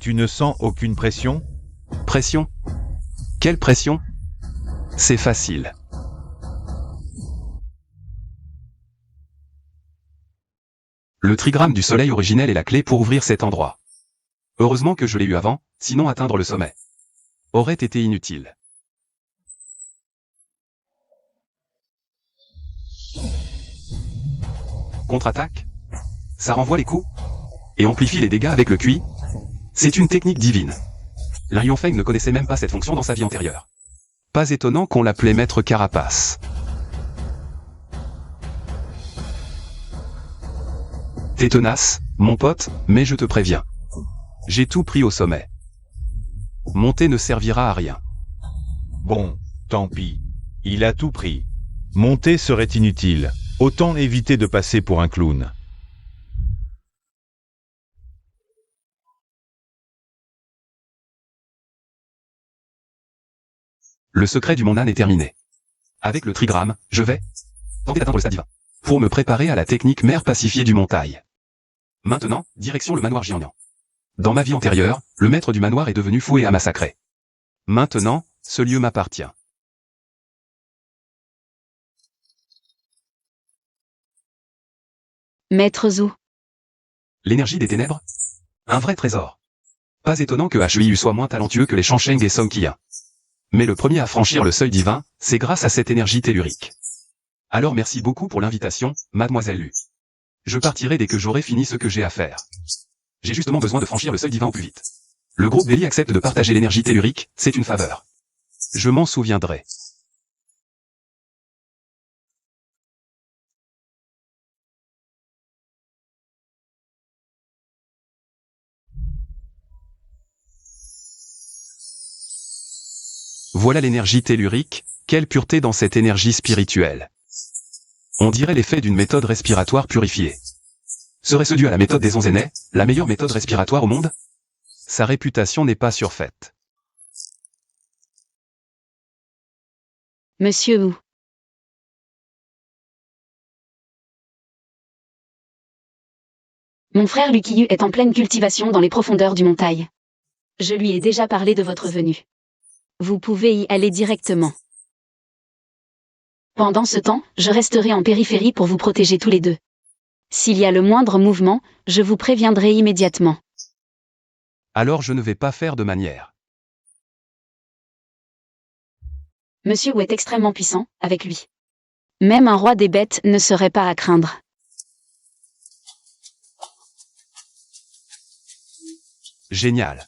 tu ne sens aucune pression? Pression? Quelle pression? C'est facile. Le trigramme du soleil originel est la clé pour ouvrir cet endroit. Heureusement que je l'ai eu avant, sinon atteindre le sommet aurait été inutile. Contre-attaque? Ça renvoie les coups? Et amplifie les dégâts avec le QI? C'est une technique divine. L'Arion Feng ne connaissait même pas cette fonction dans sa vie antérieure. Pas étonnant qu'on l'appelait Maître Carapace. T'es tenace, mon pote, mais je te préviens. J'ai tout pris au sommet. Monter ne servira à rien. Bon, tant pis. Il a tout pris. Monter serait inutile. Autant éviter de passer pour un clown. Le secret du mon âne est terminé. Avec le trigramme, je vais tenter d'atteindre le stade divin, pour me préparer à la technique mère pacifiée du montail. Maintenant, direction le manoir Jiangnan. Dans ma vie antérieure, le maître du manoir est devenu fou et a massacré. Maintenant, ce lieu m'appartient. Maître Zhu. L'énergie des ténèbres? Un vrai trésor. Pas étonnant que Hui soit moins talentueux que les Shangsheng et Song Qian. Mais le premier à franchir le seuil divin, c'est grâce à cette énergie tellurique. Alors merci beaucoup pour l'invitation, mademoiselle Lu. Je partirai dès que j'aurai fini ce que j'ai à faire. J'ai justement besoin de franchir le seuil divin au plus vite. Le groupe Belly accepte de partager l'énergie tellurique, c'est une faveur. Je m'en souviendrai. Voilà l'énergie tellurique, quelle pureté dans cette énergie spirituelle. On dirait l'effet d'une méthode respiratoire purifiée. Serait-ce dû à la méthode des 11 aînés, la meilleure méthode respiratoire au monde? Sa réputation n'est pas surfaite. Monsieur Wu. Mon frère Lukiyu est en pleine cultivation dans les profondeurs du montagne. Je lui ai déjà parlé de votre venue. Vous pouvez y aller directement. Pendant ce temps, je resterai en périphérie pour vous protéger tous les deux. S'il y a le moindre mouvement, je vous préviendrai immédiatement. Alors je ne vais pas faire de manière. Monsieur Wu est extrêmement puissant, avec lui. Même un roi des bêtes ne serait pas à craindre. Génial.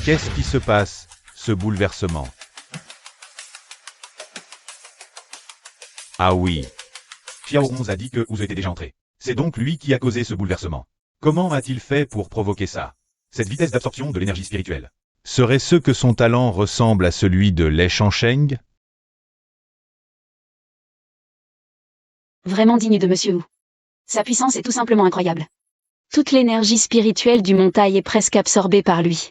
Qu'est-ce qui se passe, ce bouleversement? Ah oui. Xiao Onze a dit que vous étiez déjà entré. C'est donc lui qui a causé ce bouleversement. Comment a-t-il fait pour provoquer ça? Cette vitesse d'absorption de l'énergie spirituelle. Serait-ce que son talent ressemble à celui de Lei Shangsheng? Vraiment digne de Monsieur Wu. Sa puissance est tout simplement incroyable. Toute l'énergie spirituelle du montagne est presque absorbée par lui.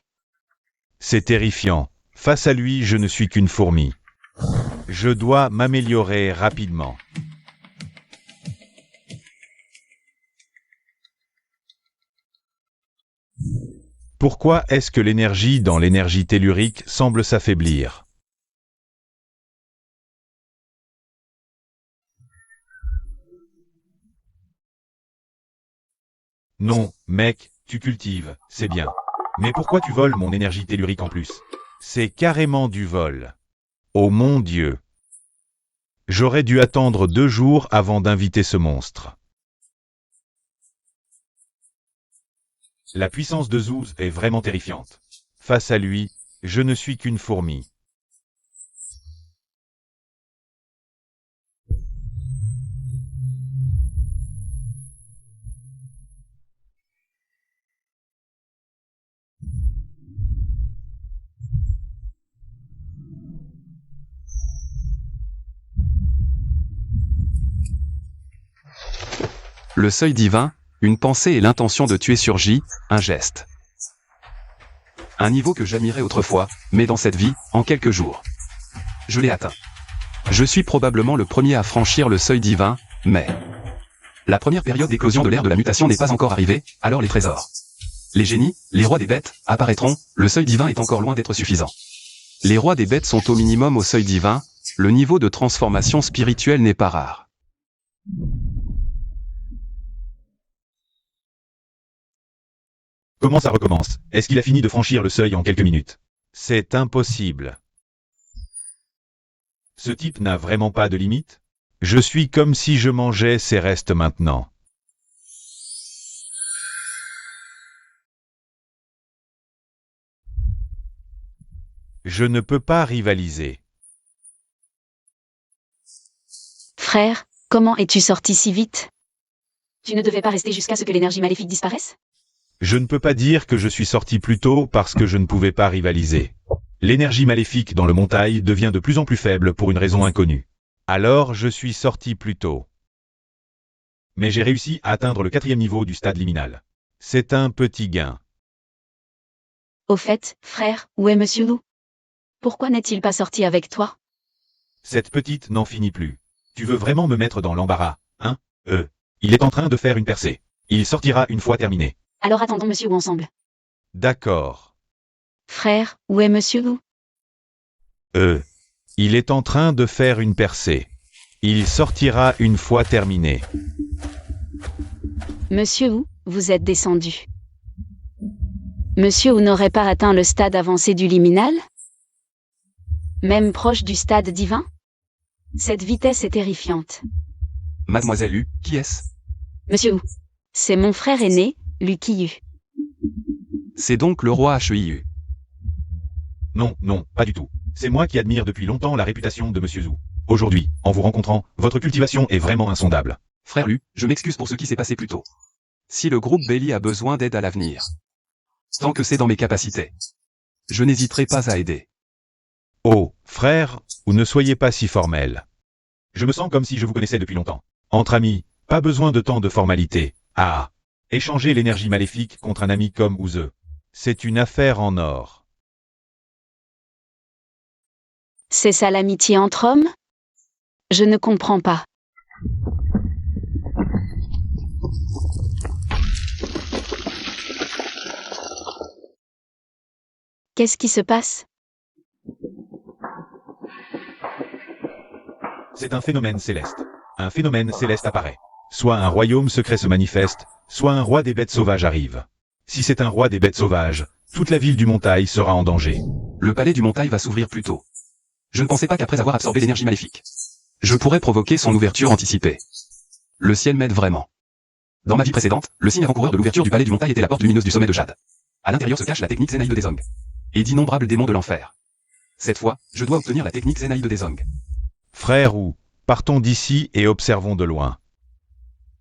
C'est terrifiant. Face à lui, je ne suis qu'une fourmi. Je dois m'améliorer rapidement. Pourquoi est-ce que l'énergie dans l'énergie tellurique semble s'affaiblir? Non, mec, tu cultives, c'est bien. Mais pourquoi tu voles mon énergie tellurique en plus? C'est carrément du vol. Oh mon Dieu! J'aurais dû attendre 2 jours avant d'inviter ce monstre. La puissance de Zhu est vraiment terrifiante. Face à lui, je ne suis qu'une fourmi. Le seuil divin, une pensée et l'intention de tuer surgit, un geste. Un niveau que j'admirais autrefois, mais dans cette vie, en quelques jours. Je l'ai atteint. Je suis probablement le premier à franchir le seuil divin, mais... La première période d'éclosion de l'ère de la mutation n'est pas encore arrivée, alors les trésors. Les génies, les rois des bêtes, apparaîtront, le seuil divin est encore loin d'être suffisant. Les rois des bêtes sont au minimum au seuil divin, le niveau de transformation spirituelle n'est pas rare. Comment ça recommence? Est-ce qu'il a fini de franchir le seuil en quelques minutes? C'est impossible. Ce type n'a vraiment pas de limite? Je suis comme si je mangeais ses restes maintenant. Je ne peux pas rivaliser. Frère, comment es-tu sorti si vite? Tu ne devais pas rester jusqu'à ce que l'énergie maléfique disparaisse? Je ne peux pas dire que je suis sorti plus tôt parce que je ne pouvais pas rivaliser. L'énergie maléfique dans le montail devient de plus en plus faible pour une raison inconnue. Alors je suis sorti plus tôt. Mais j'ai réussi à atteindre le 4e niveau du stade liminal. C'est un petit gain. Au fait, frère, où est Monsieur Loup? Pourquoi n'est-il pas sorti avec toi? Cette petite n'en finit plus. Tu veux vraiment me mettre dans l'embarras, hein? Il est en train de faire une percée. Il sortira une fois terminé. Alors attendons Monsieur Wu ensemble. D'accord. Frère, où est Monsieur Wu? Il est en train de faire une percée. Il sortira une fois terminé. Monsieur Wu, vous êtes descendu. Monsieur Wu n'aurait pas atteint le stade avancé du liminal? Même proche du stade divin? Cette vitesse est terrifiante. Mademoiselle Yu, qui est-ce? Monsieur Wu, c'est mon frère aîné, Lu Qiyu. C'est donc le roi Heiyu. Non, non, pas du tout. C'est moi qui admire depuis longtemps la réputation de Monsieur Zhu. Aujourd'hui, en vous rencontrant, votre cultivation est vraiment insondable. Frère Lu, je m'excuse pour ce qui s'est passé plus tôt. Si le groupe Belly a besoin d'aide à l'avenir, tant que c'est dans mes capacités, je n'hésiterai pas à aider. Oh, frère, ou ne soyez pas si formel. Je me sens comme si je vous connaissais depuis longtemps. Entre amis, pas besoin de tant de formalités. Ah, échanger l'énergie maléfique contre un ami comme Ouze. C'est une affaire en or. C'est ça l'amitié entre hommes? Je ne comprends pas. Qu'est-ce qui se passe? C'est un phénomène céleste. Un phénomène céleste apparaît. Soit un royaume secret se manifeste, soit un roi des bêtes sauvages arrive. Si c'est un roi des bêtes sauvages, toute la ville du Montail sera en danger. Le palais du Montail va s'ouvrir plus tôt. Je ne pensais pas qu'après avoir absorbé l'énergie maléfique, je pourrais provoquer son ouverture anticipée. Le ciel m'aide vraiment. Dans ma vie précédente, le signe avant-coureur de l'ouverture du palais du Montail était la porte lumineuse du sommet de Jade. À l'intérieur se cache la technique Zenaïde des Ong. Et d'innombrables démons de l'enfer. Cette fois, je dois obtenir la technique Zenaïde des Ong. Frère Wu, partons d'ici et observons de loin.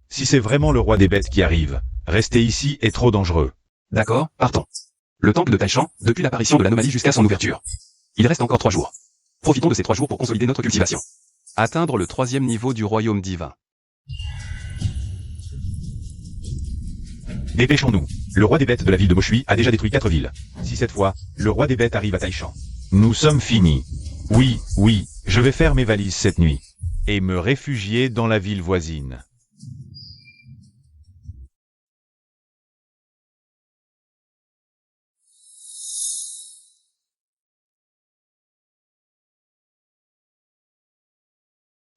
Si c'est vraiment le roi des bêtes qui arrive, rester ici est trop dangereux. D'accord, partons. Le temple de Taishan, depuis l'apparition de l'anomalie jusqu'à son ouverture. Il reste encore 3 jours. Profitons de ces 3 jours pour consolider notre cultivation. Atteindre le 3e niveau du royaume divin. Dépêchons-nous. Le roi des bêtes de la ville de Moshui a déjà détruit 4 villes. Si cette fois, le roi des bêtes arrive à Taishan. Nous sommes finis. Oui, oui, je vais faire mes valises cette nuit. Et me réfugier dans la ville voisine.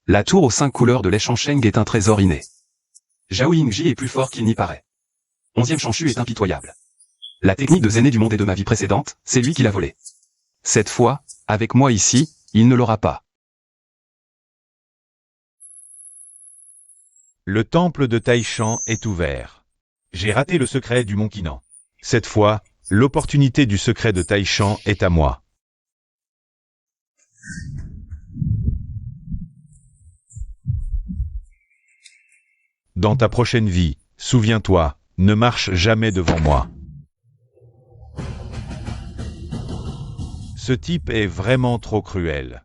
La tour aux 5 couleurs de l'Eichansheng est un trésor inné. Zhao Yingji est plus fort qu'il n'y paraît. 11e Chanshu est impitoyable. La technique de Zéné du monde et de ma vie précédente, c'est lui qui l'a volée. Cette fois, avec moi ici, il ne l'aura pas. Le temple de Taishan est ouvert. J'ai raté le secret du Mont Qinan. Cette fois, l'opportunité du secret de Taishan est à moi. Dans ta prochaine vie, souviens-toi, ne marche jamais devant moi. Ce type est vraiment trop cruel.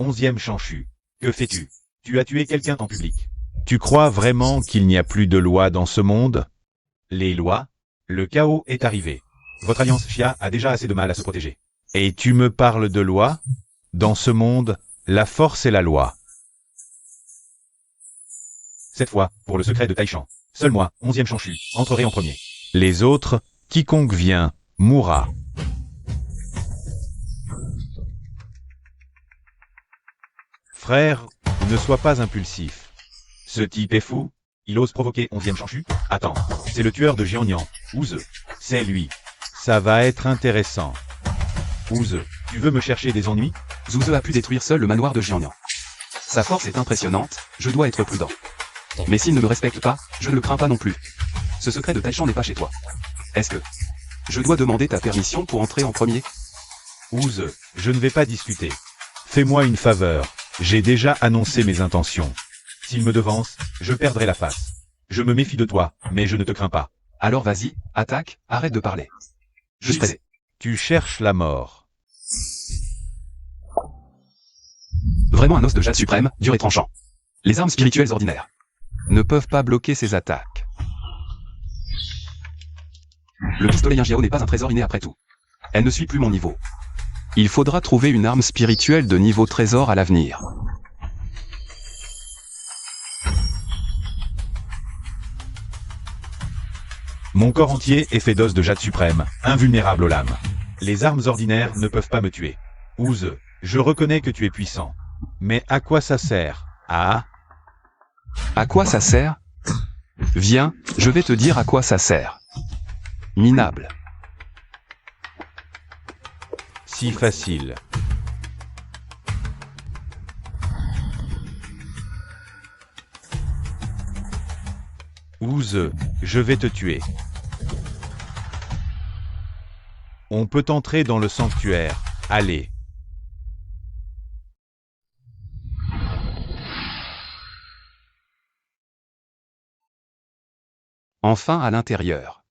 11e Chanshu. Que fais-tu? Tu as tué quelqu'un en public. Tu crois vraiment qu'il n'y a plus de loi dans ce monde? Les lois? Le chaos est arrivé. Votre alliance Xia a déjà assez de mal à se protéger. Et tu me parles de loi? Dans ce monde, la force est la loi. Cette fois, pour le secret de Taishan, seul moi, 11e Shanshu, entrerai en premier. Les autres, quiconque vient, mourra. Frère, ne sois pas impulsif. Ce type est fou. Il ose provoquer 11e Shanshu. Attends, c'est le tueur de Jianyan, Ouze. C'est lui. Ça va être intéressant. Ouze, tu veux me chercher des ennuis? Zouze a pu détruire seul le manoir de Jianyan. Sa force est impressionnante, je dois être prudent. Mais s'il ne me respecte pas, je ne le crains pas non plus. Ce secret de Taishan n'est pas chez toi. Est-ce que je dois demander ta permission pour entrer en premier? Ouze, je ne vais pas discuter. Fais-moi une faveur. J'ai déjà annoncé mes intentions. S'il me devance, je perdrai la face. Je me méfie de toi, mais je ne te crains pas. Alors vas-y, attaque, arrête de parler. Je suis pressé. Tu cherches la mort. Vraiment un os de jade suprême, dur et tranchant. Les armes spirituelles ordinaires ne peuvent pas bloquer ces attaques. Le pistolet Yinjiao n'est pas un trésor inné après tout. Elle ne suit plus mon niveau. Il faudra trouver une arme spirituelle de niveau trésor à l'avenir. Mon corps entier est fait d'os de jade suprême, invulnérable aux lames. Les armes ordinaires ne peuvent pas me tuer. Ouze, je reconnais que tu es puissant. Mais à quoi ça sert? Ah? À quoi ça sert? Viens, je vais te dire à quoi ça sert. Minable. Si facile. Ouze, je vais te tuer. On peut entrer dans le sanctuaire. Allez. Enfin à l'intérieur.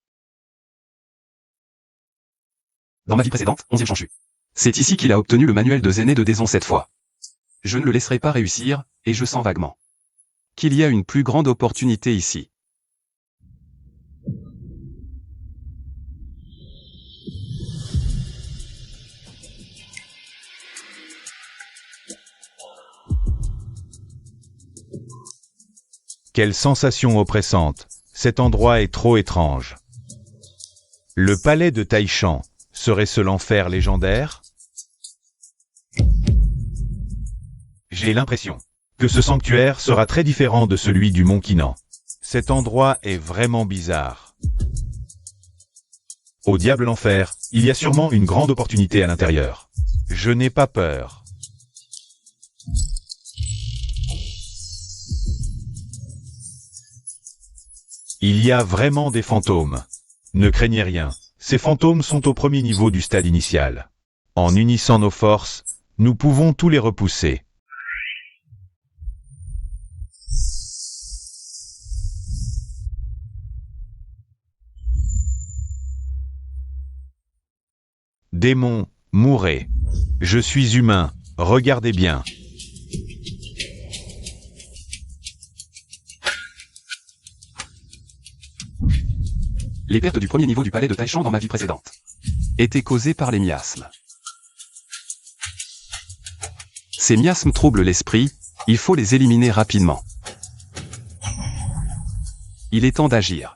Dans ma vie précédente, 11e Shanshu. C'est ici qu'il a obtenu le manuel de Zené de Daison cette fois. Je ne le laisserai pas réussir, et je sens vaguement qu'il y a une plus grande opportunité ici. Quelle sensation oppressante. Cet endroit est trop étrange. Le palais de Taishan, serait-ce l'enfer légendaire? J'ai l'impression que ce sanctuaire sera très différent de celui du Mont Qinan. Cet endroit est vraiment bizarre. Au diable l'enfer, il y a sûrement une grande opportunité à l'intérieur. Je n'ai pas peur. Il y a vraiment des fantômes. Ne craignez rien, ces fantômes sont au premier niveau du stade initial. En unissant nos forces, nous pouvons tous les repousser. Démon, mourez. Je suis humain, regardez bien. Les pertes du premier niveau du palais de Taishan dans ma vie précédente étaient causées par les miasmes. Ces miasmes troublent l'esprit, il faut les éliminer rapidement. Il est temps d'agir.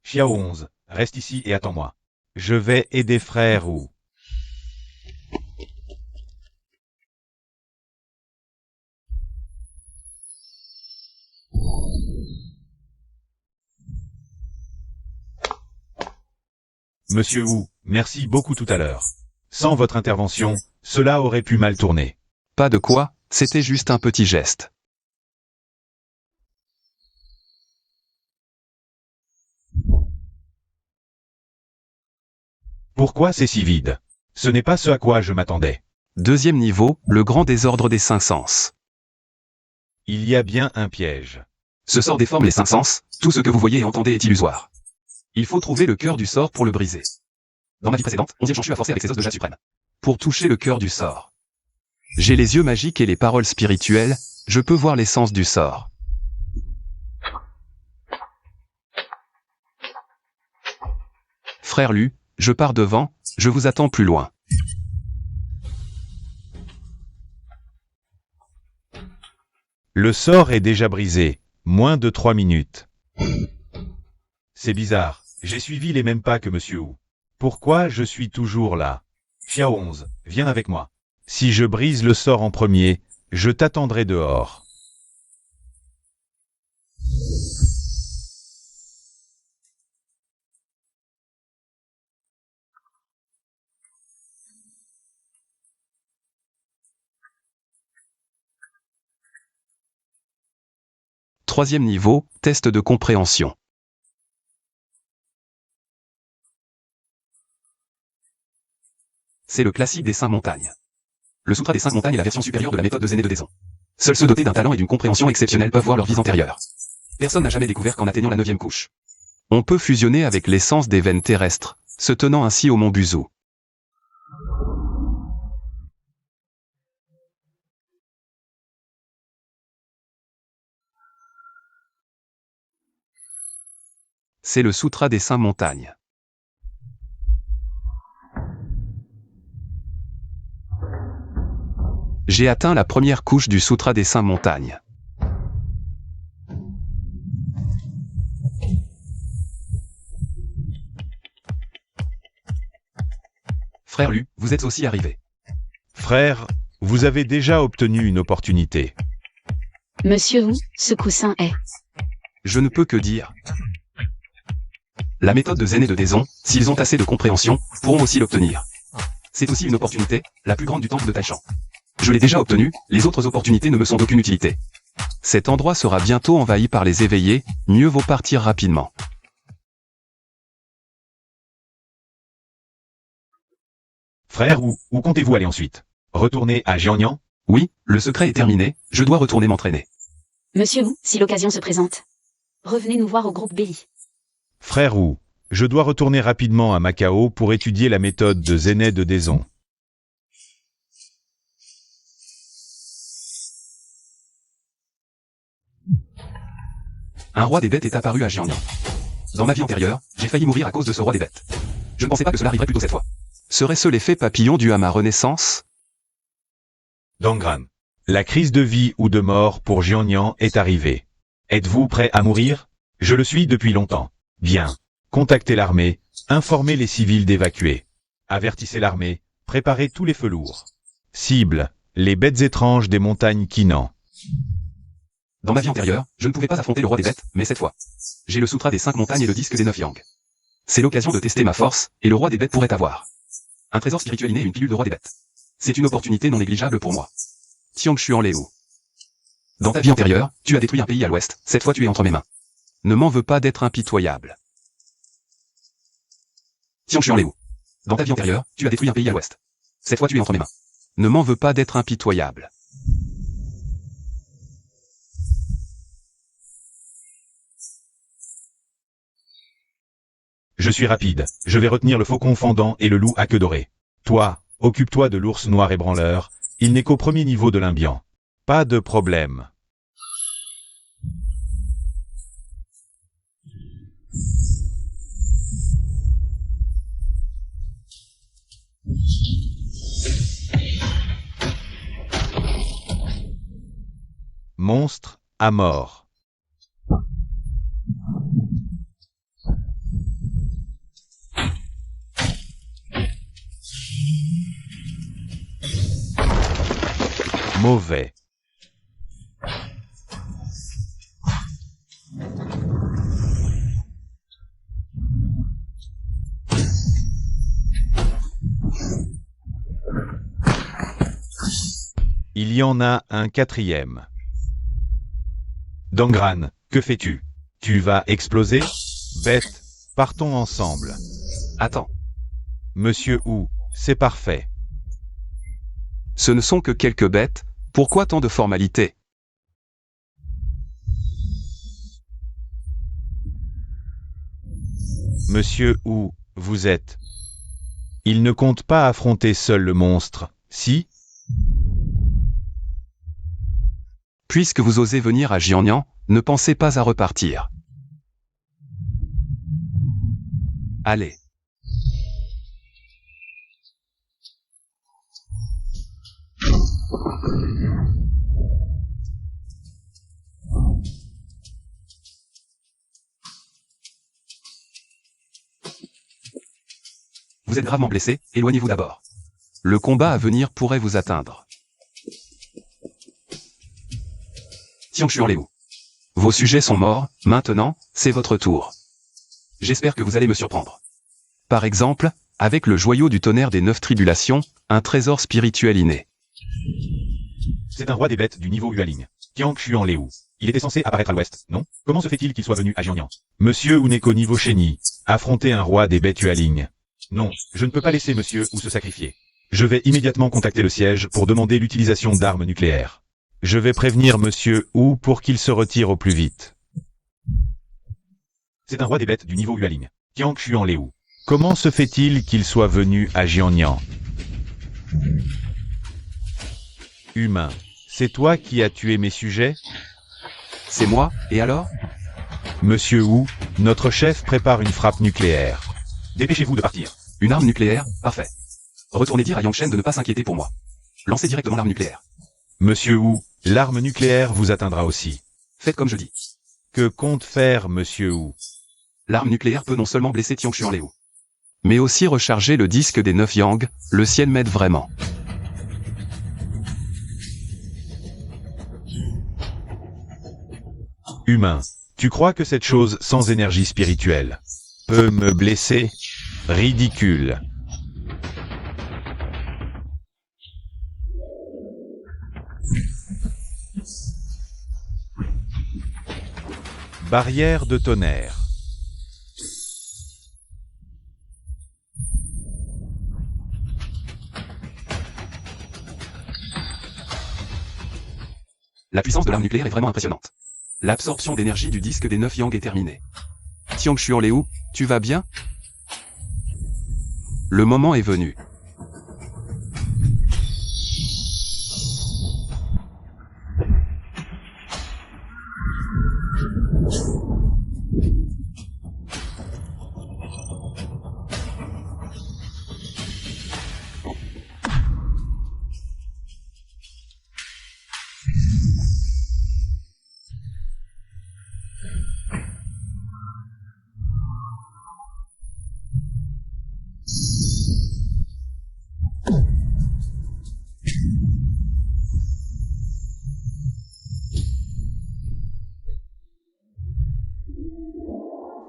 Xiao 11, reste ici et attends-moi. Je vais aider frère Wu. Monsieur Wu, merci beaucoup tout à l'heure. Sans votre intervention, cela aurait pu mal tourner. Pas de quoi, c'était juste un petit geste. Pourquoi c'est si vide? Ce n'est pas ce à quoi je m'attendais. Deuxième niveau, le grand désordre des cinq sens. Il y a bien un piège. Ce sort déforme les cinq sens, tout ce que vous voyez et entendez est illusoire. Il faut trouver le cœur du sort pour le briser. Dans ma vie précédente, 11e Shang-Chu a forcé avec ses os de jade suprême. Pour toucher le cœur du sort. J'ai les yeux magiques et les paroles spirituelles, je peux voir l'essence du sort. Frère Lu, je pars devant, je vous attends plus loin. Le sort est déjà brisé. Moins de 3 minutes. C'est bizarre, j'ai suivi les mêmes pas que Monsieur Wu. Pourquoi je suis toujours là? Xiao 11, viens avec moi. Si je brise le sort en premier, je t'attendrai dehors. Troisième niveau, test de compréhension. C'est le classique des 5 montagnes. Le Sutra des 5 montagnes est la version supérieure de la méthode de Zen et de Daison. Seuls ceux dotés d'un talent et d'une compréhension exceptionnelle peuvent voir leur vie antérieure. Personne n'a jamais découvert qu'en atteignant la 9e couche. On peut fusionner avec l'essence des veines terrestres, se tenant ainsi au mont Buzu. C'est le Sutra des 5 montagnes. J'ai atteint la première couche du Sutra des 5 montagnes. Frère Lu, vous êtes aussi arrivé. Frère, vous avez déjà obtenu une opportunité. Monsieur Wu, ce coussin est. Je ne peux que dire. La méthode de Zen et de Daison, s'ils ont assez de compréhension, pourront aussi l'obtenir. C'est aussi une opportunité, la plus grande du temple de Taishan. Je l'ai déjà obtenue, les autres opportunités ne me sont d'aucune utilité. Cet endroit sera bientôt envahi par les éveillés, mieux vaut partir rapidement. Frère, où comptez-vous aller ensuite? Retourner à Jiangnan? Oui, le secret est terminé, je dois retourner m'entraîner. Monsieur Wu, si l'occasion se présente. Revenez nous voir au groupe BI. Frère Wu, je dois retourner rapidement à Macao pour étudier la méthode de Zen et de Daison. Un roi des bêtes est apparu à Jiangnan. Dans ma vie antérieure, j'ai failli mourir à cause de ce roi des bêtes. Je ne pensais pas que cela arriverait plus tôt cette fois. Serait-ce l'effet papillon dû à ma renaissance? Dangran, la crise de vie ou de mort pour Jiangnan est arrivée. Êtes-vous prêt à mourir? Je le suis depuis longtemps. Bien. Contactez l'armée, informez les civils d'évacuer. Avertissez l'armée, préparez tous les feux lourds. Cible, les bêtes étranges des montagnes Qinan. Dans ma vie antérieure, je ne pouvais pas affronter le roi des bêtes, mais cette fois. J'ai le Sutra des 5 montagnes et le disque des 9 yang. C'est l'occasion de tester ma force, et le roi des bêtes pourrait avoir un trésor spirituel inné et une pilule de roi des bêtes. C'est une opportunité non négligeable pour moi. Tiangshuan Leu. Dans ta vie antérieure, tu as détruit un pays à l'ouest, cette fois tu es entre mes mains. Ne m'en veux pas d'être impitoyable. Tiangshuan Leu. Dans ta vie antérieure, tu as détruit un pays à l'ouest. Cette fois tu es entre mes mains. Ne m'en veux pas d'être impitoyable. Je suis rapide, je vais retenir le faucon fendant et le loup à queue dorée. Toi, occupe-toi de l'ours noir ébranleur, il n'est qu'au premier niveau de l'imbiant. Pas de problème. Monstre à mort. Mauvais. Il y en a un quatrième. Dangran, que fais-tu? Tu vas exploser? Bête, partons ensemble. Attends. Monsieur Wu, C'est parfait. Ce ne sont que quelques bêtes, pourquoi tant de formalités? Monsieur Wu, vous êtes. Il ne compte pas affronter seul le monstre, si? Puisque vous osez venir à Jiangnan, ne pensez pas à repartir. Allez. Vous êtes gravement blessé, éloignez-vous d'abord. Le combat à venir pourrait vous atteindre. Tianchuan Liu. Vos sujets sont morts, maintenant, c'est votre tour. J'espère que vous allez me surprendre. Par exemple, avec le joyau du tonnerre des 9 tribulations, un trésor spirituel inné. C'est un roi des bêtes du niveau Yualing. Tianchuan Liu. Il était censé apparaître à l'ouest, non? Comment se fait-il qu'il soit venu à Jiangnan? Monsieur Uneko niveau Chéni. Affronter un roi des bêtes Yualing. Non, je ne peux pas laisser monsieur Wu se sacrifier. Je vais immédiatement contacter le siège pour demander l'utilisation d'armes nucléaires. Je vais prévenir monsieur Wu pour qu'il se retire au plus vite. C'est un roi des bêtes du niveau Yualing. Tianchuan Liu. Comment se fait-il qu'il soit venu à Jiangnan? Humain. C'est toi qui as tué mes sujets? C'est moi, et alors? Monsieur Wu, notre chef prépare une frappe nucléaire. Dépêchez-vous de partir. Une arme nucléaire, parfait. Retournez dire à Yang Shen de ne pas s'inquiéter pour moi. Lancez directement l'arme nucléaire. Monsieur Wu, l'arme nucléaire vous atteindra aussi. Faites comme je dis. Que compte faire monsieur Wu? L'arme nucléaire peut non seulement blesser Tianchuan Liu, mais aussi recharger le disque des 9 Yang, le ciel m'aide vraiment. Humain, tu crois que cette chose sans énergie spirituelle peut me blesser? Ridicule. Barrière de tonnerre. La puissance de l'arme nucléaire est vraiment impressionnante. L'absorption d'énergie du disque des 9 Yang est terminée. Tianchuan Liu, tu vas bien? Le moment est venu.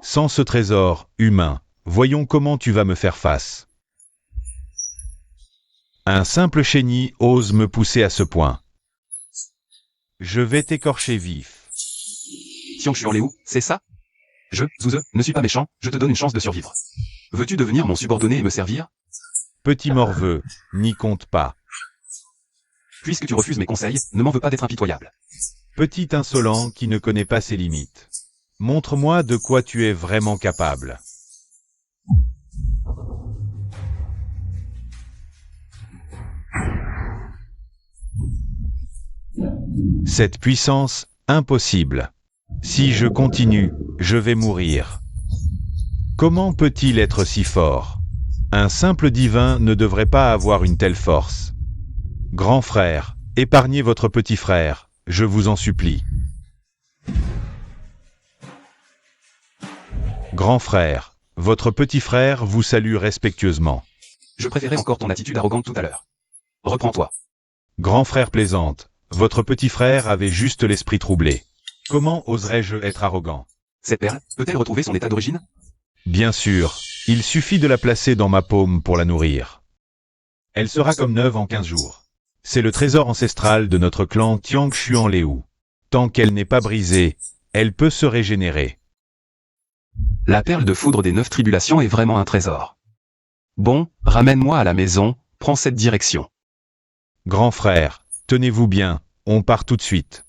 Sans ce trésor, humain, voyons comment tu vas me faire face. Un simple chéni ose me pousser à ce point. Je vais t'écorcher vif. Tianchuan Liu, c'est ça? Zouze, ne suis pas méchant, je te donne une chance de survivre. Veux-tu devenir mon subordonné et me servir? Petit morveux, n'y compte pas. Puisque tu refuses mes conseils, ne m'en veux pas d'être impitoyable. Petit insolent qui ne connaît pas ses limites. Montre-moi de quoi tu es vraiment capable. Cette puissance, impossible. Si je continue, je vais mourir. Comment peut-il être si fort? Un simple divin ne devrait pas avoir une telle force. Grand frère, épargnez votre petit frère, je vous en supplie. Grand frère, votre petit frère vous salue respectueusement. Je préférais encore ton attitude arrogante tout à l'heure. Reprends-toi. Grand frère plaisante, votre petit frère avait juste l'esprit troublé. Comment oserais-je être arrogant? Cette perle, peut-elle retrouver son état d'origine? Bien sûr, il suffit de la placer dans ma paume pour la nourrir. Elle sera comme neuve en 15 jours. C'est le trésor ancestral de notre clan Tianchuan Liu. Tant qu'elle n'est pas brisée, elle peut se régénérer. La perle de foudre des 9 tribulations est vraiment un trésor. Bon, ramène-moi à la maison, prends cette direction. Grand frère, tenez-vous bien, on part tout de suite.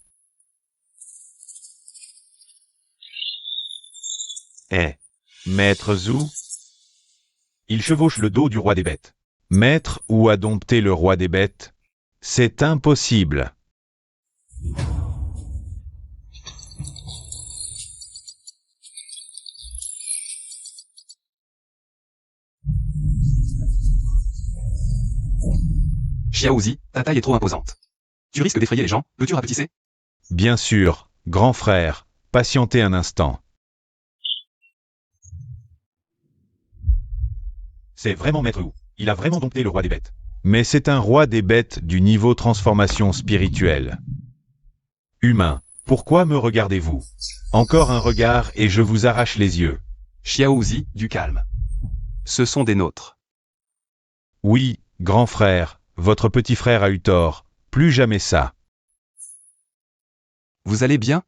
Maître Zhou? Il chevauche le dos du roi des bêtes. Maître ou a dompté le roi des bêtes? C'est impossible. Xiaozi, ta taille est trop imposante. Tu risques d'effrayer les gens, peux-tu rapetisser? Bien sûr, grand frère, patientez un instant. C'est vraiment Maître Wu. Il a vraiment dompté le roi des bêtes. Mais c'est un roi des bêtes du niveau transformation spirituelle. Humain, pourquoi me regardez-vous? Encore un regard et je vous arrache les yeux. Xiaozi, du calme. Ce sont des nôtres. Oui, grand frère, votre petit frère a eu tort. Plus jamais ça. Vous allez bien?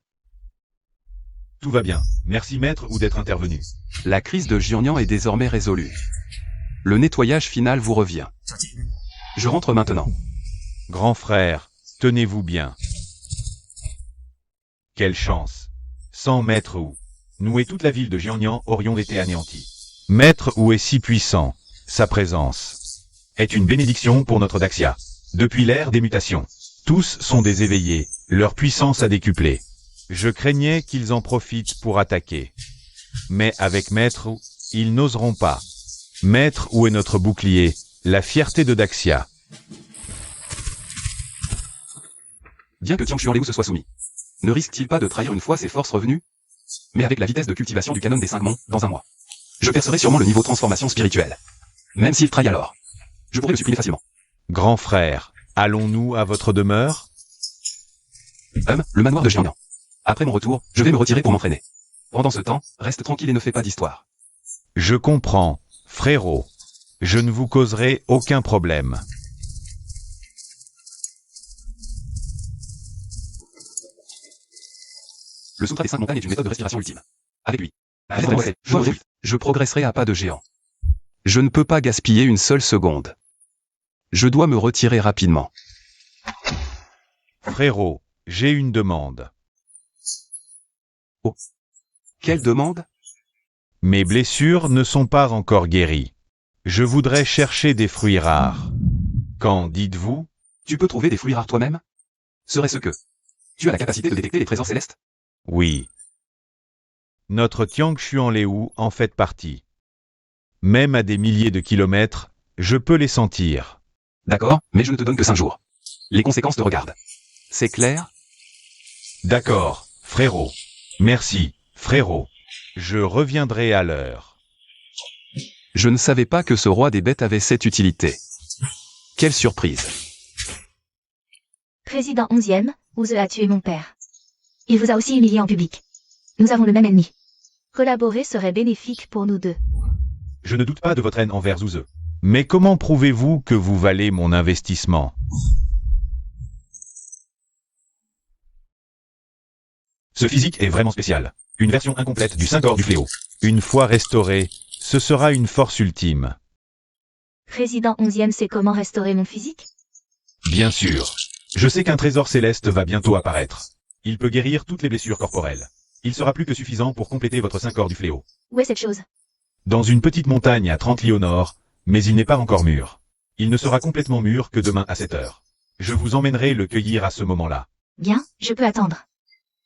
Tout va bien. Merci Maître Wu d'être intervenu. La crise de Jiannian est désormais résolue. Le nettoyage final vous revient. Je rentre maintenant. Grand frère, tenez-vous bien. Quelle chance. Sans Maître Wu, nous et toute la ville de Jiannian aurions été anéantis. Maître Wu est si puissant. Sa présence est une bénédiction pour notre Daxia. Depuis l'ère des mutations, tous sont des éveillés, leur puissance a décuplé. Je craignais qu'ils en profitent pour attaquer. Mais avec Maître Wu, ils n'oseront pas. Maître Wu est notre bouclier, la fierté de Daxia. Bien que Tiang Xuanleu se soit soumis, ne risque-t-il pas de trahir une fois ses forces revenues? Mais avec la vitesse de cultivation du canon des 5 monts, dans un mois, je percerai sûrement le niveau transformation spirituelle. Même s'il trahit alors, je pourrai le supprimer facilement. Grand frère, allons-nous à votre demeure? Le manoir de Jiannian. Après mon retour, je vais me retirer pour m'entraîner. Pendant ce temps, reste tranquille et ne fais pas d'histoire. Je comprends, frérot. Je ne vous causerai aucun problème. Le Sutra des 5 montagnes est une méthode de respiration ultime. Avec lui, je progresserai à pas de géant. Je ne peux pas gaspiller une seule seconde. Je dois me retirer rapidement. Frérot, j'ai une demande. Oh. Quelle demande? Mes blessures ne sont pas encore guéries. Je voudrais chercher des fruits rares. Qu'en dites-vous? Tu peux trouver des fruits rares toi-même? Serait-ce que tu as la capacité de détecter les trésors célestes? Oui. Notre Tiang Xuanleu en fait partie. Même à des milliers de kilomètres, je peux les sentir. D'accord, mais je ne te donne que 5 jours. Les conséquences te regardent. C'est clair? D'accord, frérot. Merci, frérot. Je reviendrai à l'heure. Je ne savais pas que ce roi des bêtes avait cette utilité. Quelle surprise. Président 11e, Wu a tué mon père. Il vous a aussi humilié en public. Nous avons le même ennemi. Collaborer serait bénéfique pour nous deux. Je ne doute pas de votre haine envers Zhu. Mais comment prouvez-vous que vous valez mon investissement? Ce physique est vraiment spécial. Une version incomplète du 5 or du fléau. Une fois restauré, ce sera une force ultime. Président 11e sait comment restaurer mon physique? Bien sûr. Je sais qu'un trésor céleste va bientôt apparaître. Il peut guérir toutes les blessures corporelles. Il sera plus que suffisant pour compléter votre 5 or du fléau. Où est cette chose? Dans une petite montagne à 30 li au nord, mais il n'est pas encore mûr. Il ne sera complètement mûr que demain à 7 heures. Je vous emmènerai le cueillir à ce moment-là. Bien, je peux attendre.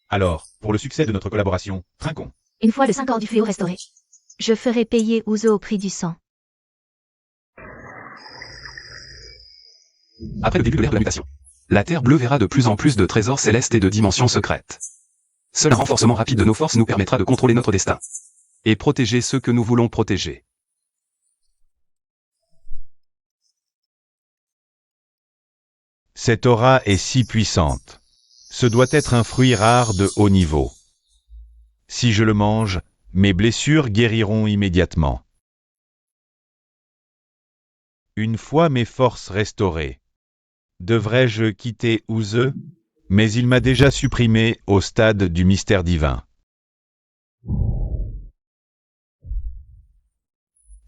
Alors, pour le succès de notre collaboration, trinquons. Une fois le 5 or du fléau restauré, je ferai payer Wu au prix du sang. Après le début de l'ère de la mutation, la Terre bleue verra de plus en plus de trésors célestes et de dimensions secrètes. Seul un renforcement rapide de nos forces nous permettra de contrôler notre destin. Et protéger ceux que nous voulons protéger. Cette aura est si puissante. Ce doit être un fruit rare de haut niveau. Si je le mange, mes blessures guériront immédiatement. Une fois mes forces restaurées, devrais-je quitter Wu? Mais il m'a déjà supprimé au stade du mystère divin.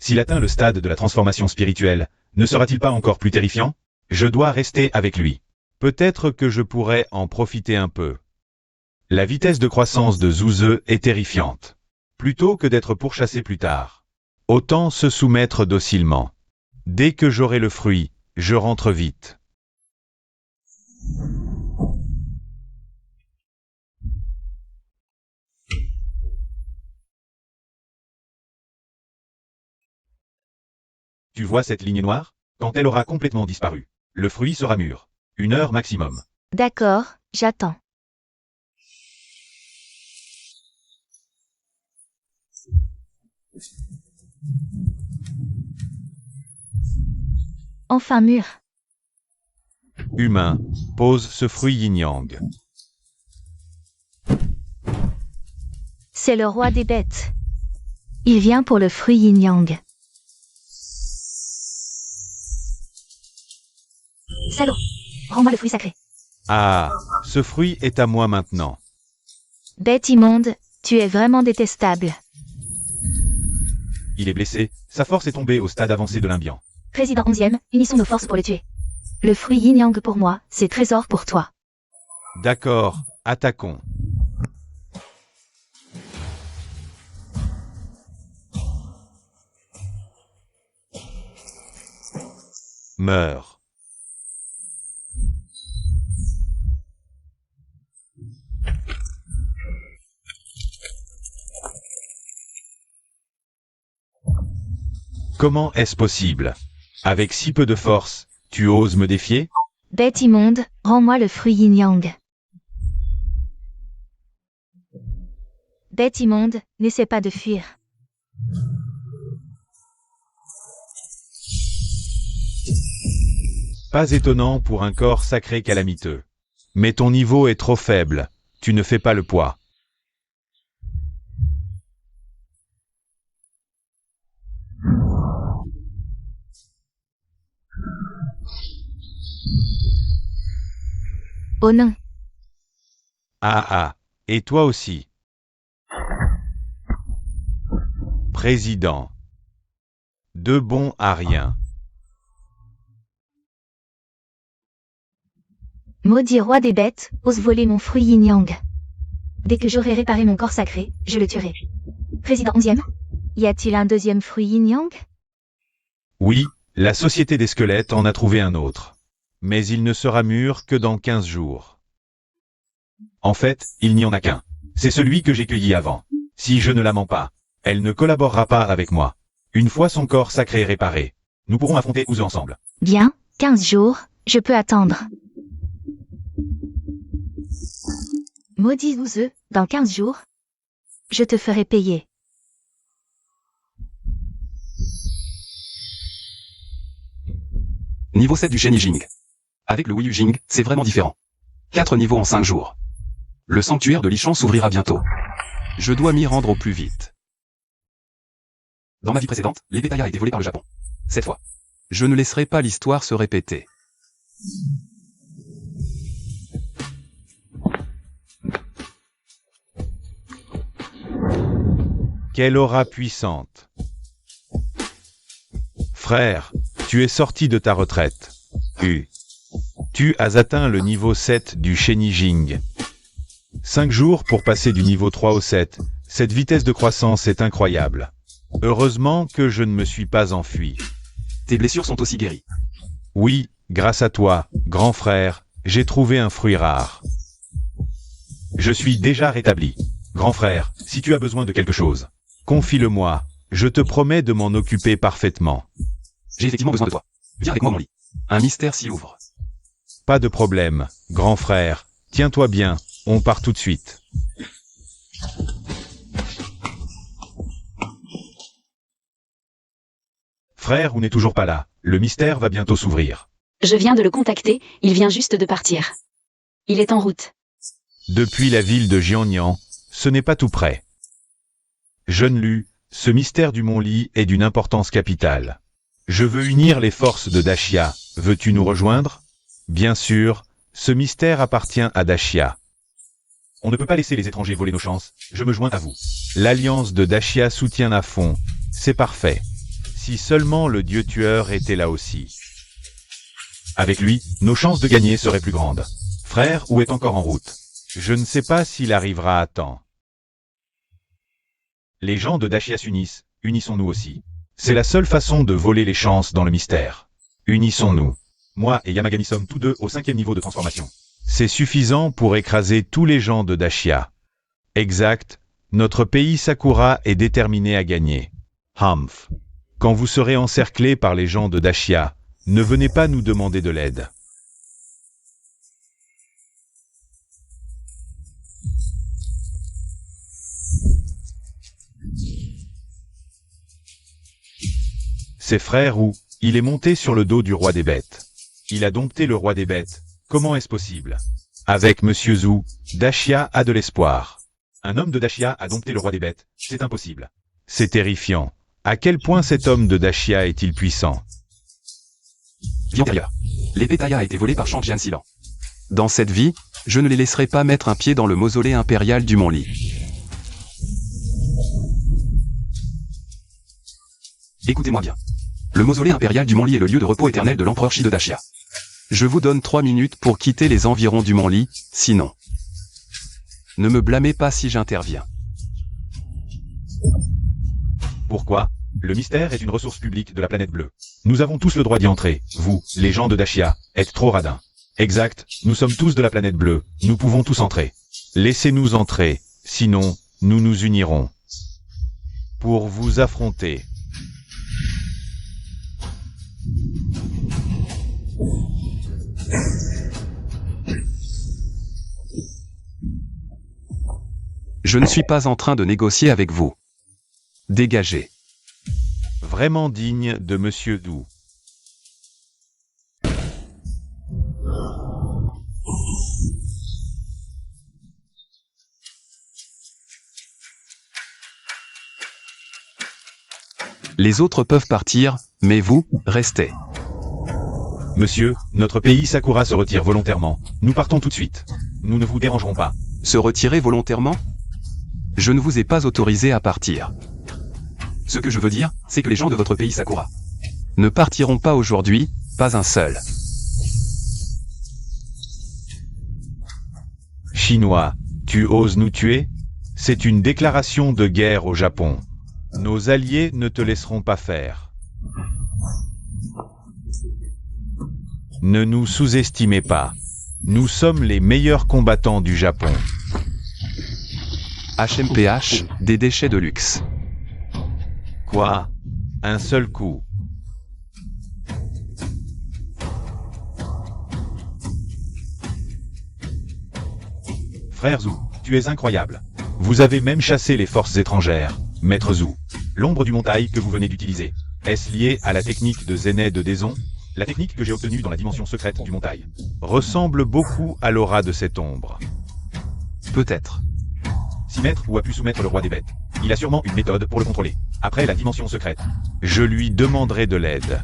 S'il atteint le stade de la transformation spirituelle, ne sera-t-il pas encore plus terrifiant? Je dois rester avec lui. Peut-être que je pourrais en profiter un peu. La vitesse de croissance de Zuze est terrifiante. Plutôt que d'être pourchassé plus tard, autant se soumettre docilement. Dès que j'aurai le fruit, je rentre vite. Tu vois cette ligne noire? Quand elle aura complètement disparu, le fruit sera mûr. 1 heure maximum. D'accord, j'attends. Enfin mûr. Humain, pose ce fruit yin-yang. C'est le roi des bêtes. Il vient pour le fruit yin-yang. Salaud! Rends-moi le fruit sacré. Ah, ce fruit est à moi maintenant. Bête immonde, tu es vraiment détestable. Il est blessé, sa force est tombée au stade avancé de l'imbiant. Président 11e, unissons nos forces pour le tuer. Le fruit yin-yang pour moi, c'est trésor pour toi. D'accord, attaquons. Meurs. Comment est-ce possible? Avec si peu de force, tu oses me défier? Bête immonde, rends-moi le fruit yin-yang. Bête immonde, n'essaie pas de fuir. Pas étonnant pour un corps sacré calamiteux. Mais ton niveau est trop faible, tu ne fais pas le poids. Oh non. Ah, et toi aussi. Président. De bon à rien. Maudit roi des bêtes, ose voler mon fruit yin-yang. Dès que j'aurai réparé mon corps sacré, je le tuerai. Président 11e? Y a-t-il un deuxième fruit yin-yang? Oui, la Société des squelettes en a trouvé un autre. Mais il ne sera mûr que dans 15 jours. En fait, il n'y en a qu'un. C'est celui que j'ai cueilli avant. Si je ne la mens pas, elle ne collaborera pas avec moi. Une fois son corps sacré réparé, nous pourrons affronter Zuze ensemble. Bien, 15 jours, je peux attendre. Maudit Zuze, dans 15 jours, je te ferai payer. Niveau 7 du Shen Yijing. Avec le Wuyu Jing, c'est vraiment différent. 4 niveaux en 5 jours. Le sanctuaire de Lishan s'ouvrira bientôt. Je dois m'y rendre au plus vite. Dans ma vie précédente, l'épée Taya a été volée par le Japon. Cette fois, je ne laisserai pas l'histoire se répéter. Quelle aura puissante. Frère, tu es sorti de ta retraite. Tu as atteint le niveau 7 du Shen Yijing. 5 jours pour passer du niveau 3 au 7. Cette vitesse de croissance est incroyable. Heureusement que je ne me suis pas enfui. Tes blessures sont aussi guéries. Oui, grâce à toi, grand frère, j'ai trouvé un fruit rare. Je suis déjà rétabli. Grand frère, si tu as besoin de quelque chose, confie-le-moi. Je te promets de m'en occuper parfaitement. J'ai effectivement besoin de toi. Viens avec moi mon lit. Un mystère s'y ouvre. Pas de problème, grand frère. Tiens-toi bien, on part tout de suite. Frère, on n'est toujours pas là. Le mystère va bientôt s'ouvrir. Je viens de le contacter, il vient juste de partir. Il est en route. Depuis la ville de Jiangnan, ce n'est pas tout près. Jeune Lu, ce mystère du Mont Li est d'une importance capitale. Je veux unir les forces de Dashia. Veux-tu nous rejoindre? Bien sûr, ce mystère appartient à Dashia. On ne peut pas laisser les étrangers voler nos chances, je me joins à vous. L'alliance de Dashia soutient à fond. C'est parfait. Si seulement le dieu tueur était là aussi. Avec lui, nos chances de gagner seraient plus grandes. Frère, ou est encore en route? Je ne sais pas s'il arrivera à temps. Les gens de Dashia s'unissent, unissons-nous aussi. C'est la seule façon de voler les chances dans le mystère. Unissons-nous. Moi et Yamagami sommes tous deux au 5e niveau de transformation. C'est suffisant pour écraser tous les gens de Dashia. Exact, notre pays Sakura est déterminé à gagner. Humph. Quand vous serez encerclés par les gens de Dashia, ne venez pas nous demander de l'aide. Ses frères ou, il est monté sur le dos du roi des bêtes. Il a dompté le roi des bêtes. Comment est-ce possible? Avec Monsieur Zhu, Dashia a de l'espoir. Un homme de Dashia a dompté le roi des bêtes. C'est impossible. C'est terrifiant. À quel point cet homme de Dashia est-il puissant? Vie antérieure. L'épée Taya a été volée par Shang Jian Silan. Dans cette vie, je ne les laisserai pas mettre un pied dans le mausolée impérial du Mont Li. Écoutez-moi bien. Le mausolée impérial du Mont Li est le lieu de repos éternel de l'empereur Shi de Dashia. Je vous donne 3 minutes pour quitter les environs du Mont Li, sinon... Ne me blâmez pas si j'interviens. Pourquoi? Le mystère est une ressource publique de la planète bleue. Nous avons tous le droit d'y entrer. Vous, les gens de Dashia, êtes trop radins. Exact, nous sommes tous de la planète bleue. Nous pouvons tous entrer. Laissez-nous entrer, sinon, nous nous unirons. Pour vous affronter. Je ne suis pas en train de négocier avec vous. Dégagez. Vraiment digne de Monsieur Zhu. Les autres peuvent partir, mais vous, restez. Monsieur, notre pays Sakura se retire volontairement. Nous partons tout de suite. Nous ne vous dérangerons pas. Se retirer volontairement? Je ne vous ai pas autorisé à partir. Ce que je veux dire, c'est que les gens de votre pays Sakura ne partiront pas aujourd'hui, pas un seul. Chinois, tu oses nous tuer? C'est une déclaration de guerre au Japon. Nos alliés ne te laisseront pas faire. Ne nous sous-estimez pas. Nous sommes les meilleurs combattants du Japon. HMPH, des déchets de luxe. Quoi? Un seul coup. Frère Zhu, tu es incroyable. Vous avez même chassé les forces étrangères, Maître Zhu. L'ombre du montagne que vous venez d'utiliser, est-ce lié à la technique de Zenet de Daison? La technique que j'ai obtenue dans la dimension secrète du montagne ressemble beaucoup à l'aura de cette ombre. Peut-être. Si Maître ou a pu soumettre le roi des bêtes, il a sûrement une méthode pour le contrôler. Après la dimension secrète, je lui demanderai de l'aide.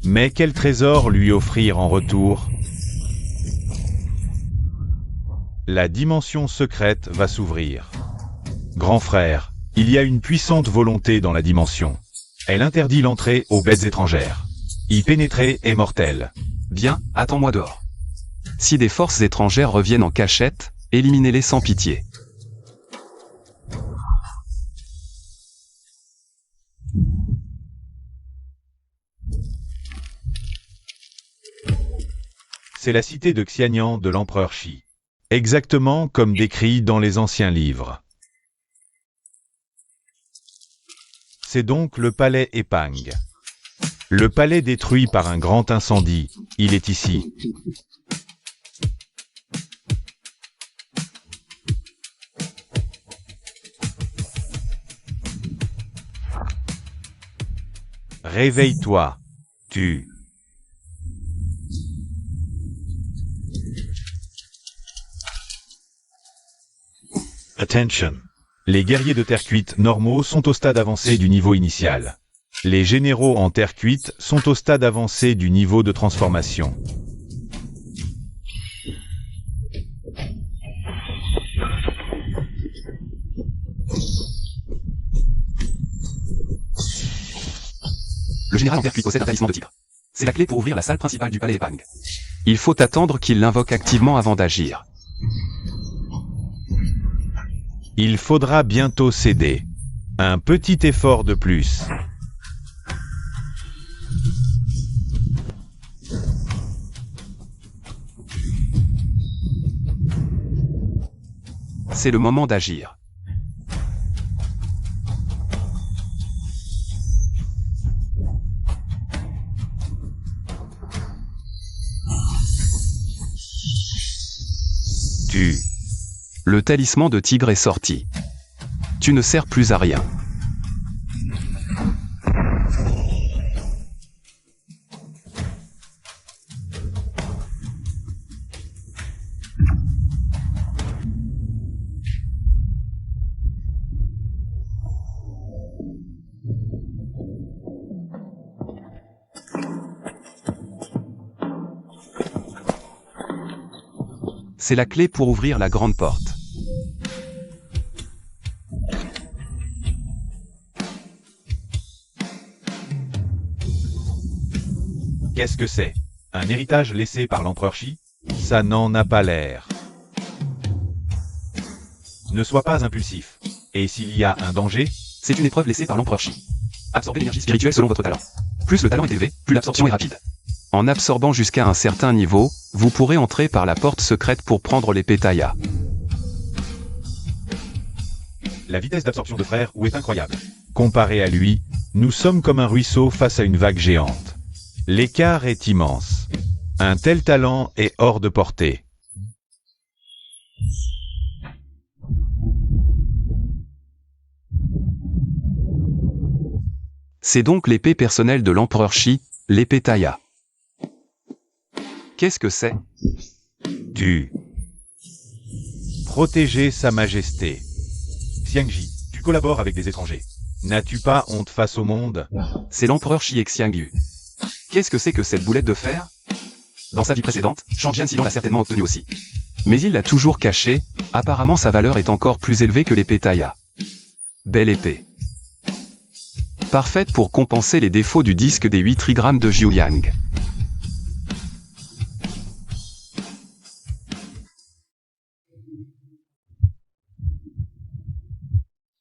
Mais quel trésor lui offrir en retour? La dimension secrète va s'ouvrir. Grand frère, il y a une puissante volonté dans la dimension. Elle interdit l'entrée aux bêtes étrangères. Y pénétrer est mortel. Bien, attends-moi dehors. Si des forces étrangères reviennent en cachette, éliminez-les sans pitié. C'est la cité de Xianyang de l'empereur Shi. Exactement comme décrit dans les anciens livres. C'est donc le palais Epang. Le palais détruit par un grand incendie, il est ici. Réveille-toi, tu... Attention. Les guerriers de terre cuite normaux sont au stade avancé du niveau initial. Les généraux en terre cuite sont au stade avancé du niveau de transformation. Le général Ampercuit possède un talisman de tigre. C'est la clé pour ouvrir la salle principale du palais Epang. Il faut attendre qu'il l'invoque activement avant d'agir. Il faudra bientôt céder. Un petit effort de plus. C'est le moment d'agir. Le talisman de tigre est sorti. Tu ne sers plus à rien. C'est la clé pour ouvrir la grande porte. Qu'est-ce que c'est? Un héritage laissé par l'empereur Shi? Ça n'en a pas l'air. Ne sois pas impulsif. Et s'il y a un danger? C'est une épreuve laissée par l'empereur Shi. Absorbez l'énergie spirituelle selon votre talent. Plus le talent est élevé, plus l'absorption est rapide. En absorbant jusqu'à un certain niveau, vous pourrez entrer par la porte secrète pour prendre les pétayas. La vitesse d'absorption de Frère Wu est incroyable. Comparé à lui, nous sommes comme un ruisseau face à une vague géante. L'écart est immense. Un tel talent est hors de portée. C'est donc l'épée personnelle de l'empereur Shi, l'épée Taya. Qu'est-ce que c'est? Protéger Sa Majesté. Xiangji, tu collabores avec des étrangers. N'as-tu pas honte face au monde? C'est l'empereur Shi Xiangyu. Qu'est-ce que c'est que cette boulette de fer? Dans sa vie précédente, Shangjian Silon l'a certainement obtenu aussi. Mais il l'a toujours caché, apparemment sa valeur est encore plus élevée que l'épée Taya. Belle épée. Parfaite pour compenser les défauts du disque des 8 trigrammes de Jiuyang.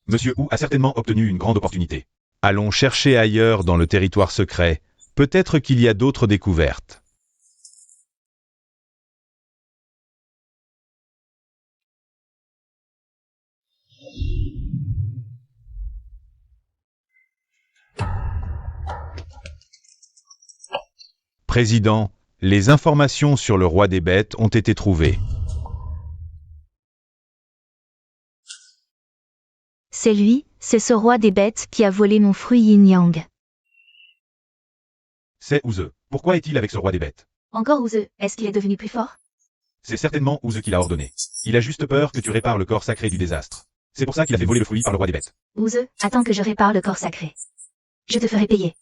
Monsieur Wu a certainement obtenu une grande opportunité. Allons chercher ailleurs dans le territoire secret. Peut-être qu'il y a d'autres découvertes. Président, les informations sur le roi des bêtes ont été trouvées. C'est lui, c'est ce roi des bêtes qui a volé mon fruit yin-yang. C'est Ouze. Pourquoi est-il avec ce roi des bêtes? Encore Ouze, est-ce qu'il est devenu plus fort? C'est certainement Ouze qui l'a ordonné. Il a juste peur que tu répares le corps sacré du désastre. C'est pour ça qu'il a fait voler le fruit par le roi des bêtes. Ouze, attends que je répare le corps sacré. Je te ferai payer.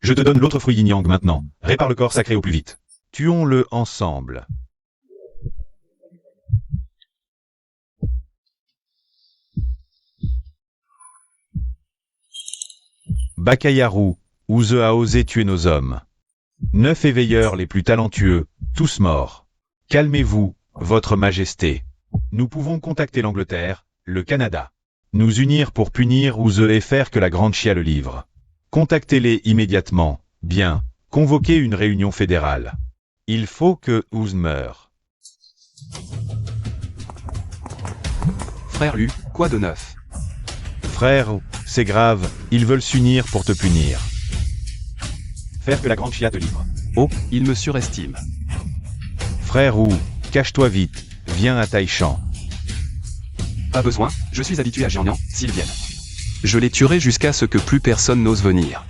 Je te donne l'autre fruit yin-yang maintenant. Répare le corps sacré au plus vite. Tuons-le ensemble. Bakayaru, Ouze a osé tuer nos hommes. 9 éveilleurs les plus talentueux, tous morts. Calmez-vous, votre majesté. Nous pouvons contacter l'Angleterre, le Canada. Nous unir pour punir Ouze et faire que la Grande Chia le livre. Contactez-les immédiatement. Bien, convoquez une réunion fédérale. Il faut que Ouze meure. Frère Lu, quoi de neuf? Frère, c'est grave, ils veulent s'unir pour te punir. Faire que la Grande Chia te livre. Oh, il me surestime. Frère Wu, cache-toi vite, viens à Taishan. Pas besoin, je suis habitué à Jiangnan, s'ils viennent. Je les tuerai jusqu'à ce que plus personne n'ose venir.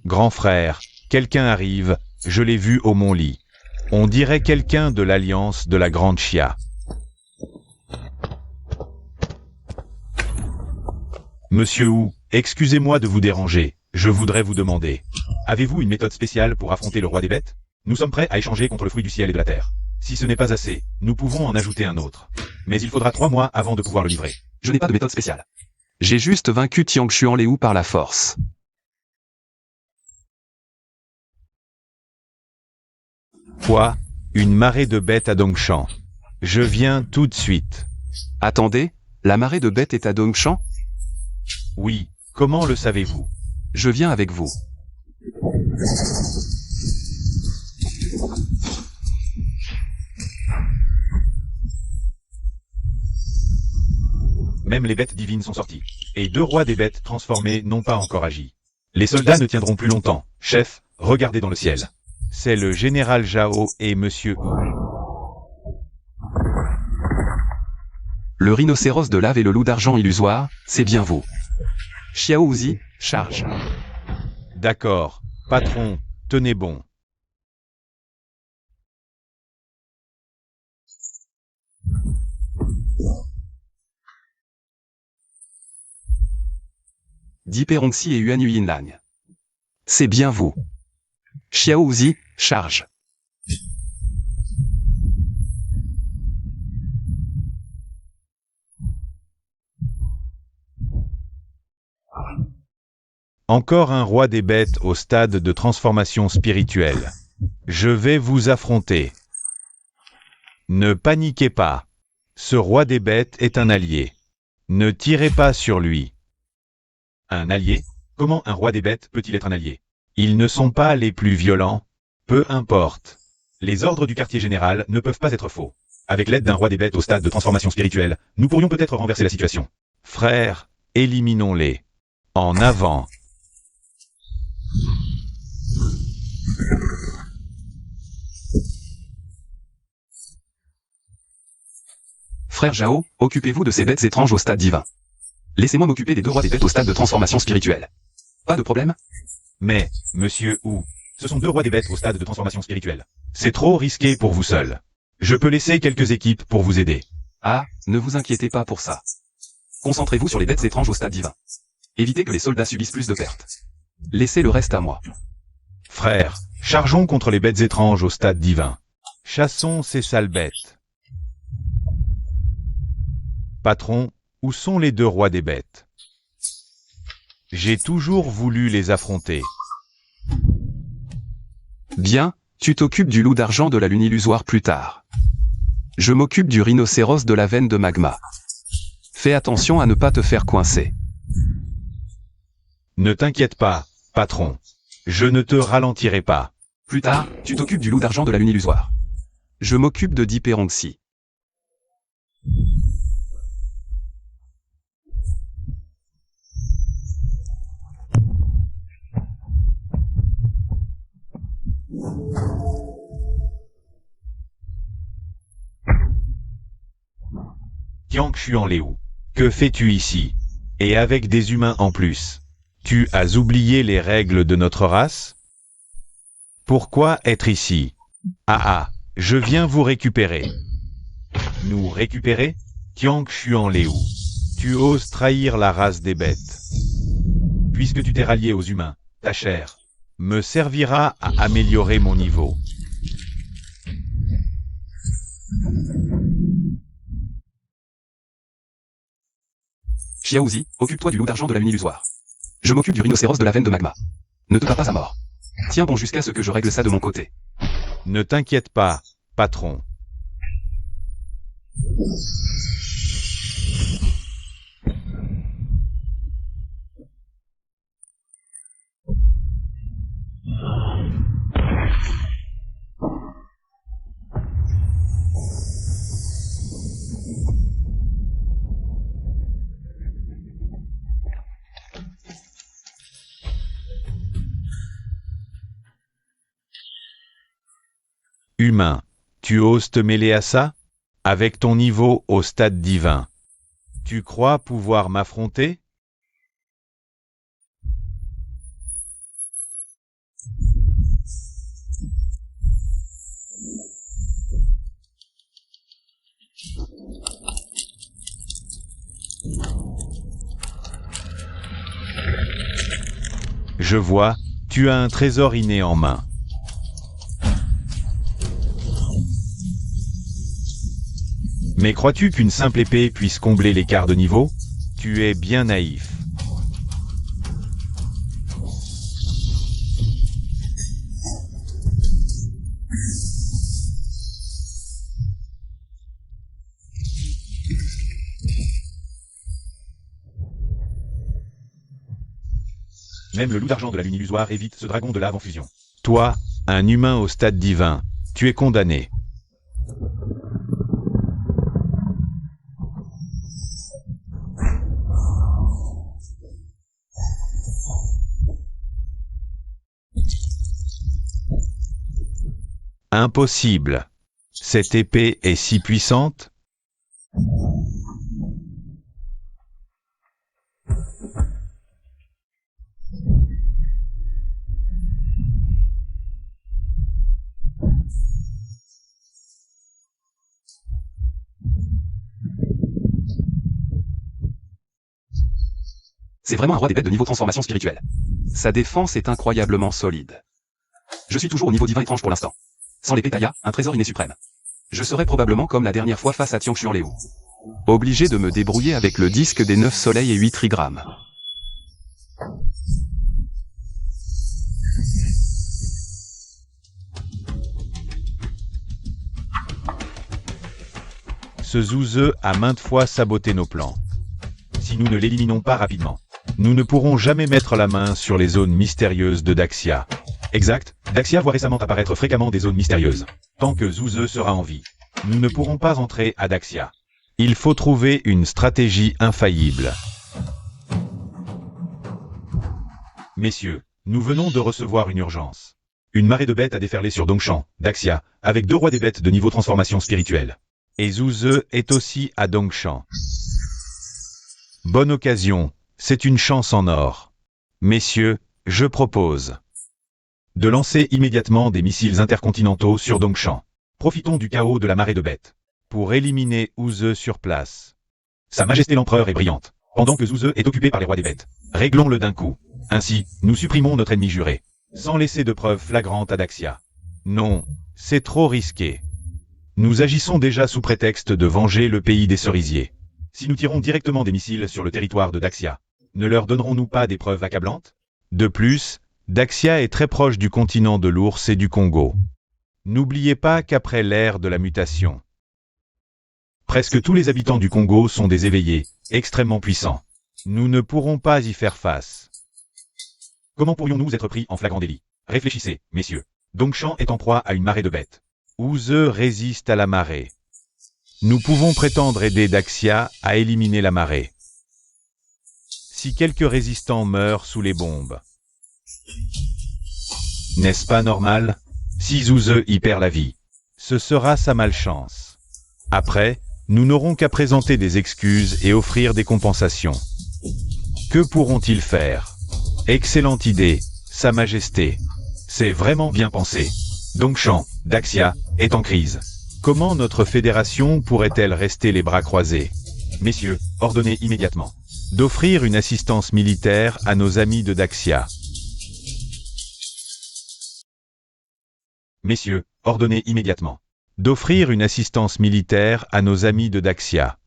Grand frère, quelqu'un arrive, je l'ai vu au Mont-Lit. On dirait quelqu'un de l'Alliance de la Grande Chia. Monsieur Wu, excusez-moi de vous déranger, je voudrais vous demander. Avez-vous une méthode spéciale pour affronter le roi des bêtes? Nous sommes prêts à échanger contre le fruit du ciel et de la terre. Si ce n'est pas assez, nous pouvons en ajouter un autre. Mais il faudra 3 mois avant de pouvoir le livrer. Je n'ai pas de méthode spéciale. J'ai juste vaincu Tiangshuan Léou par la force. Quoi? Une marée de bêtes à Dongshan. Je viens tout de suite. Attendez, la marée de bêtes est à Dongshan? Oui, comment le savez-vous? Je viens avec vous. Même les bêtes divines sont sorties. Et 2 rois des bêtes transformées n'ont pas encore agi. Les soldats ne tiendront plus longtemps. Chef, regardez dans le ciel. C'est le général Zhao et Monsieur Wu. Le rhinocéros de lave et le loup d'argent illusoire, c'est bien vous. Xiao Zi, charge. D'accord, patron, tenez bon. Di Perongxi et Yuan Yinlang. C'est bien vous. Xiao Zi, charge. Encore un roi des bêtes au stade de transformation spirituelle. Je vais vous affronter. Ne paniquez pas. Ce roi des bêtes est un allié. Ne tirez pas sur lui. Un allié? Comment un roi des bêtes peut-il être un allié? Ils ne sont pas les plus violents. Peu importe. Les ordres du quartier général ne peuvent pas être faux. Avec l'aide d'un roi des bêtes au stade de transformation spirituelle, nous pourrions peut-être renverser la situation. Frères, éliminons-les. En avant. Frère Zhao, occupez-vous de ces bêtes étranges au stade divin. Laissez-moi m'occuper des 2 rois des bêtes au stade de transformation spirituelle. Pas de problème? Mais, Monsieur Wu, ce sont 2 rois des bêtes au stade de transformation spirituelle. C'est trop risqué pour vous seul. Je peux laisser quelques équipes pour vous aider. Ah, ne vous inquiétez pas pour ça. Concentrez-vous sur les bêtes étranges au stade divin. Évitez que les soldats subissent plus de pertes. Laissez le reste à moi. Frères, chargeons contre les bêtes étranges au stade divin. Chassons ces sales bêtes. Patron, où sont les 2 rois des bêtes? J'ai toujours voulu les affronter. Bien, tu t'occupes du loup d'argent de la lune illusoire plus tard. Je m'occupe du rhinocéros de la veine de magma. Fais attention à ne pas te faire coincer. Ne t'inquiète pas, patron. Je ne te ralentirai pas. Plus tard, tu t'occupes du loup d'argent de la lune illusoire. Je m'occupe de Di Perongxi. Tiangshuan Léou, que fais-tu ici? Et avec des humains en plus. Tu as oublié les règles de notre race? Pourquoi être ici? Ah, je viens vous récupérer. Nous récupérer? Tiangshuan Léou, tu oses trahir la race des bêtes. Puisque tu t'es rallié aux humains, ta chair me servira à améliorer mon niveau. Xiao Zi, occupe-toi du loup d'argent de la lune illusoire. Je m'occupe du rhinocéros de la veine de magma. Ne te bats pas à mort. Tiens bon jusqu'à ce que je règle ça de mon côté. Ne t'inquiète pas, patron. Humain, tu oses te mêler à ça? Avec ton niveau au stade divin. Tu crois pouvoir m'affronter? Je vois, tu as un trésor inné en main. Mais crois-tu qu'une simple épée puisse combler l'écart de niveau? Tu es bien naïf. Même le loup d'argent de la lune illusoire évite ce dragon de lave en fusion. Toi, un humain au stade divin, tu es condamné. Impossible. Cette épée est si puissante? C'est vraiment un roi des bêtes de niveau transformation spirituelle. Sa défense est incroyablement solide. Je suis toujours au niveau divin étrange pour l'instant. Sans l'épée Taya, un trésor inné suprême. Je serai probablement comme la dernière fois face à Tianxuan Léo. Obligé de me débrouiller avec le disque des 9 soleils et 8 trigrammes. Ce Zhuze a maintes fois saboté nos plans. Si nous ne l'éliminons pas rapidement. Nous ne pourrons jamais mettre la main sur les zones mystérieuses de Daxia. Exact, Daxia voit récemment apparaître fréquemment des zones mystérieuses. Tant que Zhuze sera en vie, nous ne pourrons pas entrer à Daxia. Il faut trouver une stratégie infaillible. Messieurs, nous venons de recevoir une urgence. Une marée de bêtes a déferlé sur Dongshan, Daxia, avec 2 rois des bêtes de niveau transformation spirituelle. Et Zhuze est aussi à Dongshan. Bonne occasion, c'est une chance en or. Messieurs, je propose de lancer immédiatement des missiles intercontinentaux sur Dongshan. Profitons du chaos de la marée de bêtes. Pour éliminer Zhuze sur place. Sa Majesté l'Empereur est brillante. Pendant que Zhuze est occupé par les rois des bêtes. Réglons-le d'un coup. Ainsi, nous supprimons notre ennemi juré. Sans laisser de preuves flagrantes à Daxia. Non, c'est trop risqué. Nous agissons déjà sous prétexte de venger le pays des cerisiers. Si nous tirons directement des missiles sur le territoire de Daxia, ne leur donnerons-nous pas des preuves accablantes? De plus, Daxia est très proche du continent de l'ours et du Congo. N'oubliez pas qu'après l'ère de la mutation, presque tous les habitants du Congo sont des éveillés, extrêmement puissants. Nous ne pourrons pas y faire face. Comment pourrions-nous être pris en flagrant délit? Réfléchissez, messieurs. Dongshan est en proie à une marée de bêtes. Zhuze résiste à la marée. Nous pouvons prétendre aider Daxia à éliminer la marée. Si quelques résistants meurent sous les bombes. N'est-ce pas normal? Si Zhuze y perd la vie, ce sera sa malchance. Après, nous n'aurons qu'à présenter des excuses et offrir des compensations. Que pourront-ils faire? Excellente idée, Sa Majesté. C'est vraiment bien pensé. Dongshan, Daxia, est en crise. Comment notre fédération pourrait-elle rester les bras croisés? Messieurs, ordonnez immédiatement d'offrir une assistance militaire à nos amis de Daxia. Messieurs, ordonnez immédiatement d'offrir une assistance militaire à nos amis de Daxia.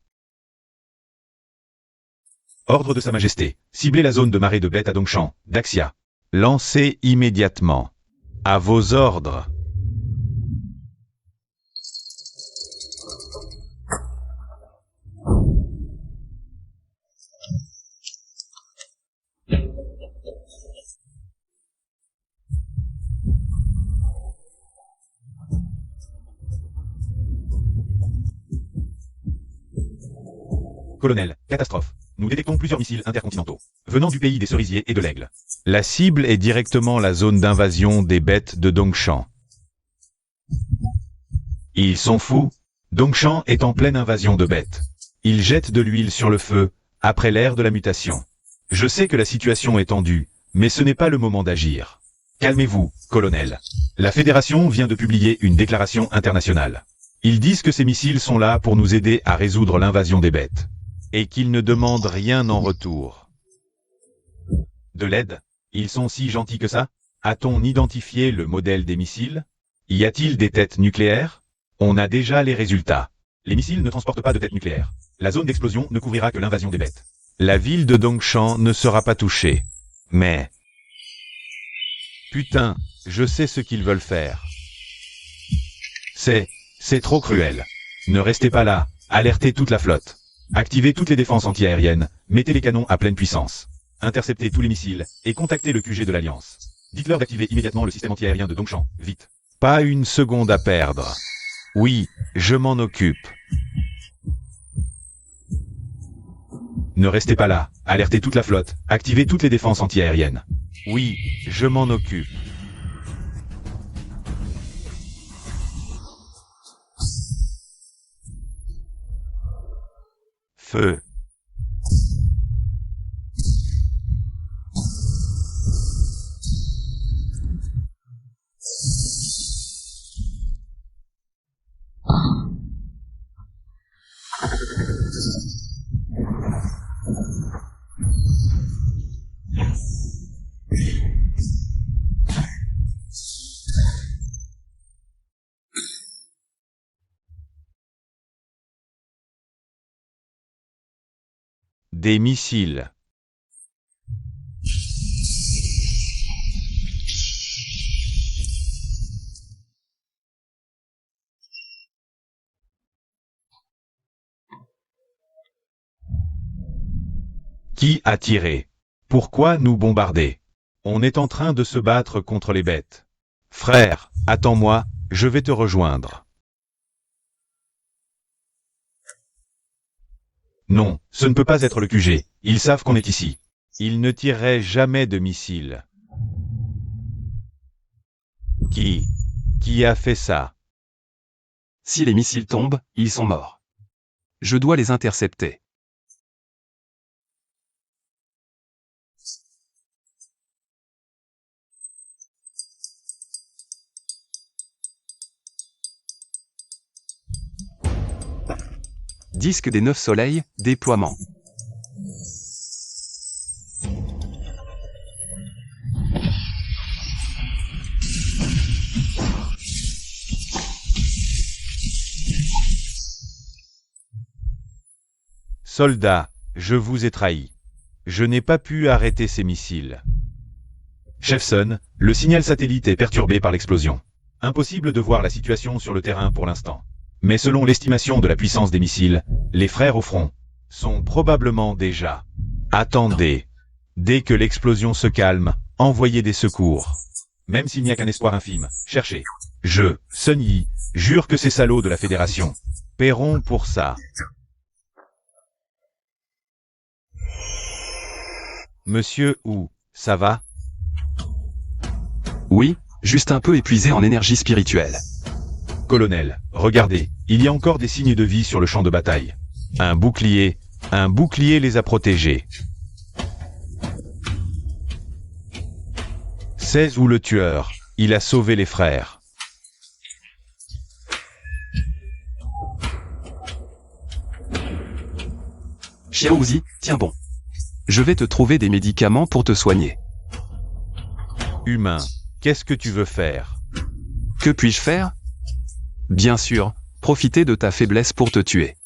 Ordre de Sa Majesté. Ciblez la zone de marée de bêtes à Dongshan, Daxia. Lancez immédiatement. À vos ordres. Colonel, catastrophe. Nous détectons plusieurs missiles intercontinentaux, venant du pays des cerisiers et de l'aigle. La cible est directement la zone d'invasion des bêtes de Dongshan. Ils sont fous. Dongshan est en pleine invasion de bêtes. Ils jettent de l'huile sur le feu, après l'ère de la mutation. Je sais que la situation est tendue, mais ce n'est pas le moment d'agir. Calmez-vous, colonel. La Fédération vient de publier une déclaration internationale. Ils disent que ces missiles sont là pour nous aider à résoudre l'invasion des bêtes. Et qu'ils ne demandent rien en retour. De l'aide? Ils sont si gentils que ça? A-t-on identifié le modèle des missiles? Y a-t-il des têtes nucléaires? On a déjà les résultats. Les missiles ne transportent pas de têtes nucléaires. La zone d'explosion ne couvrira que l'invasion des bêtes. La ville de Dongshan ne sera pas touchée. Mais... Putain, je sais ce qu'ils veulent faire. C'est trop cruel. Ne restez pas là, alertez toute la flotte. Activez toutes les défenses antiaériennes, mettez les canons à pleine puissance. Interceptez tous les missiles, et contactez le QG de l'Alliance. Dites-leur d'activer immédiatement le système antiaérien de Dongshan, vite. Pas une seconde à perdre. Oui, je m'en occupe. Ne restez pas là, alertez toute la flotte, activez toutes les défenses antiaériennes. Oui, je m'en occupe. Feu. Des missiles. Qui a tiré? Pourquoi nous bombarder? On est en train de se battre contre les bêtes. Frère, attends-moi, je vais te rejoindre. Non, ce ne peut pas être le QG, ils savent qu'on est ici. Ils ne tireraient jamais de missiles. Qui a fait ça? Si les missiles tombent, ils sont morts. Je dois les intercepter. Disque des 9 soleils, déploiement. Soldats, je vous ai trahi. Je n'ai pas pu arrêter ces missiles. Chef Sun, le signal satellite est perturbé par l'explosion. Impossible de voir la situation sur le terrain pour l'instant. Mais selon l'estimation de la puissance des missiles, les frères au front sont probablement déjà. Attendez. Dès que l'explosion se calme, envoyez des secours. Même s'il n'y a qu'un espoir infime, cherchez. Sun Yi, jure que ces salauds de la Fédération paieront pour ça. Monsieur Wu, ça va? Oui, juste un peu épuisé en énergie spirituelle. Colonel, regardez, il y a encore des signes de vie sur le champ de bataille. Un bouclier les a protégés. C'est où le tueur, il a sauvé les frères. Xiaozi, tiens bon. Je vais te trouver des médicaments pour te soigner. Humain, qu'est-ce que tu veux faire? Que puis-je faire? Bien sûr, profiter de ta faiblesse pour te tuer.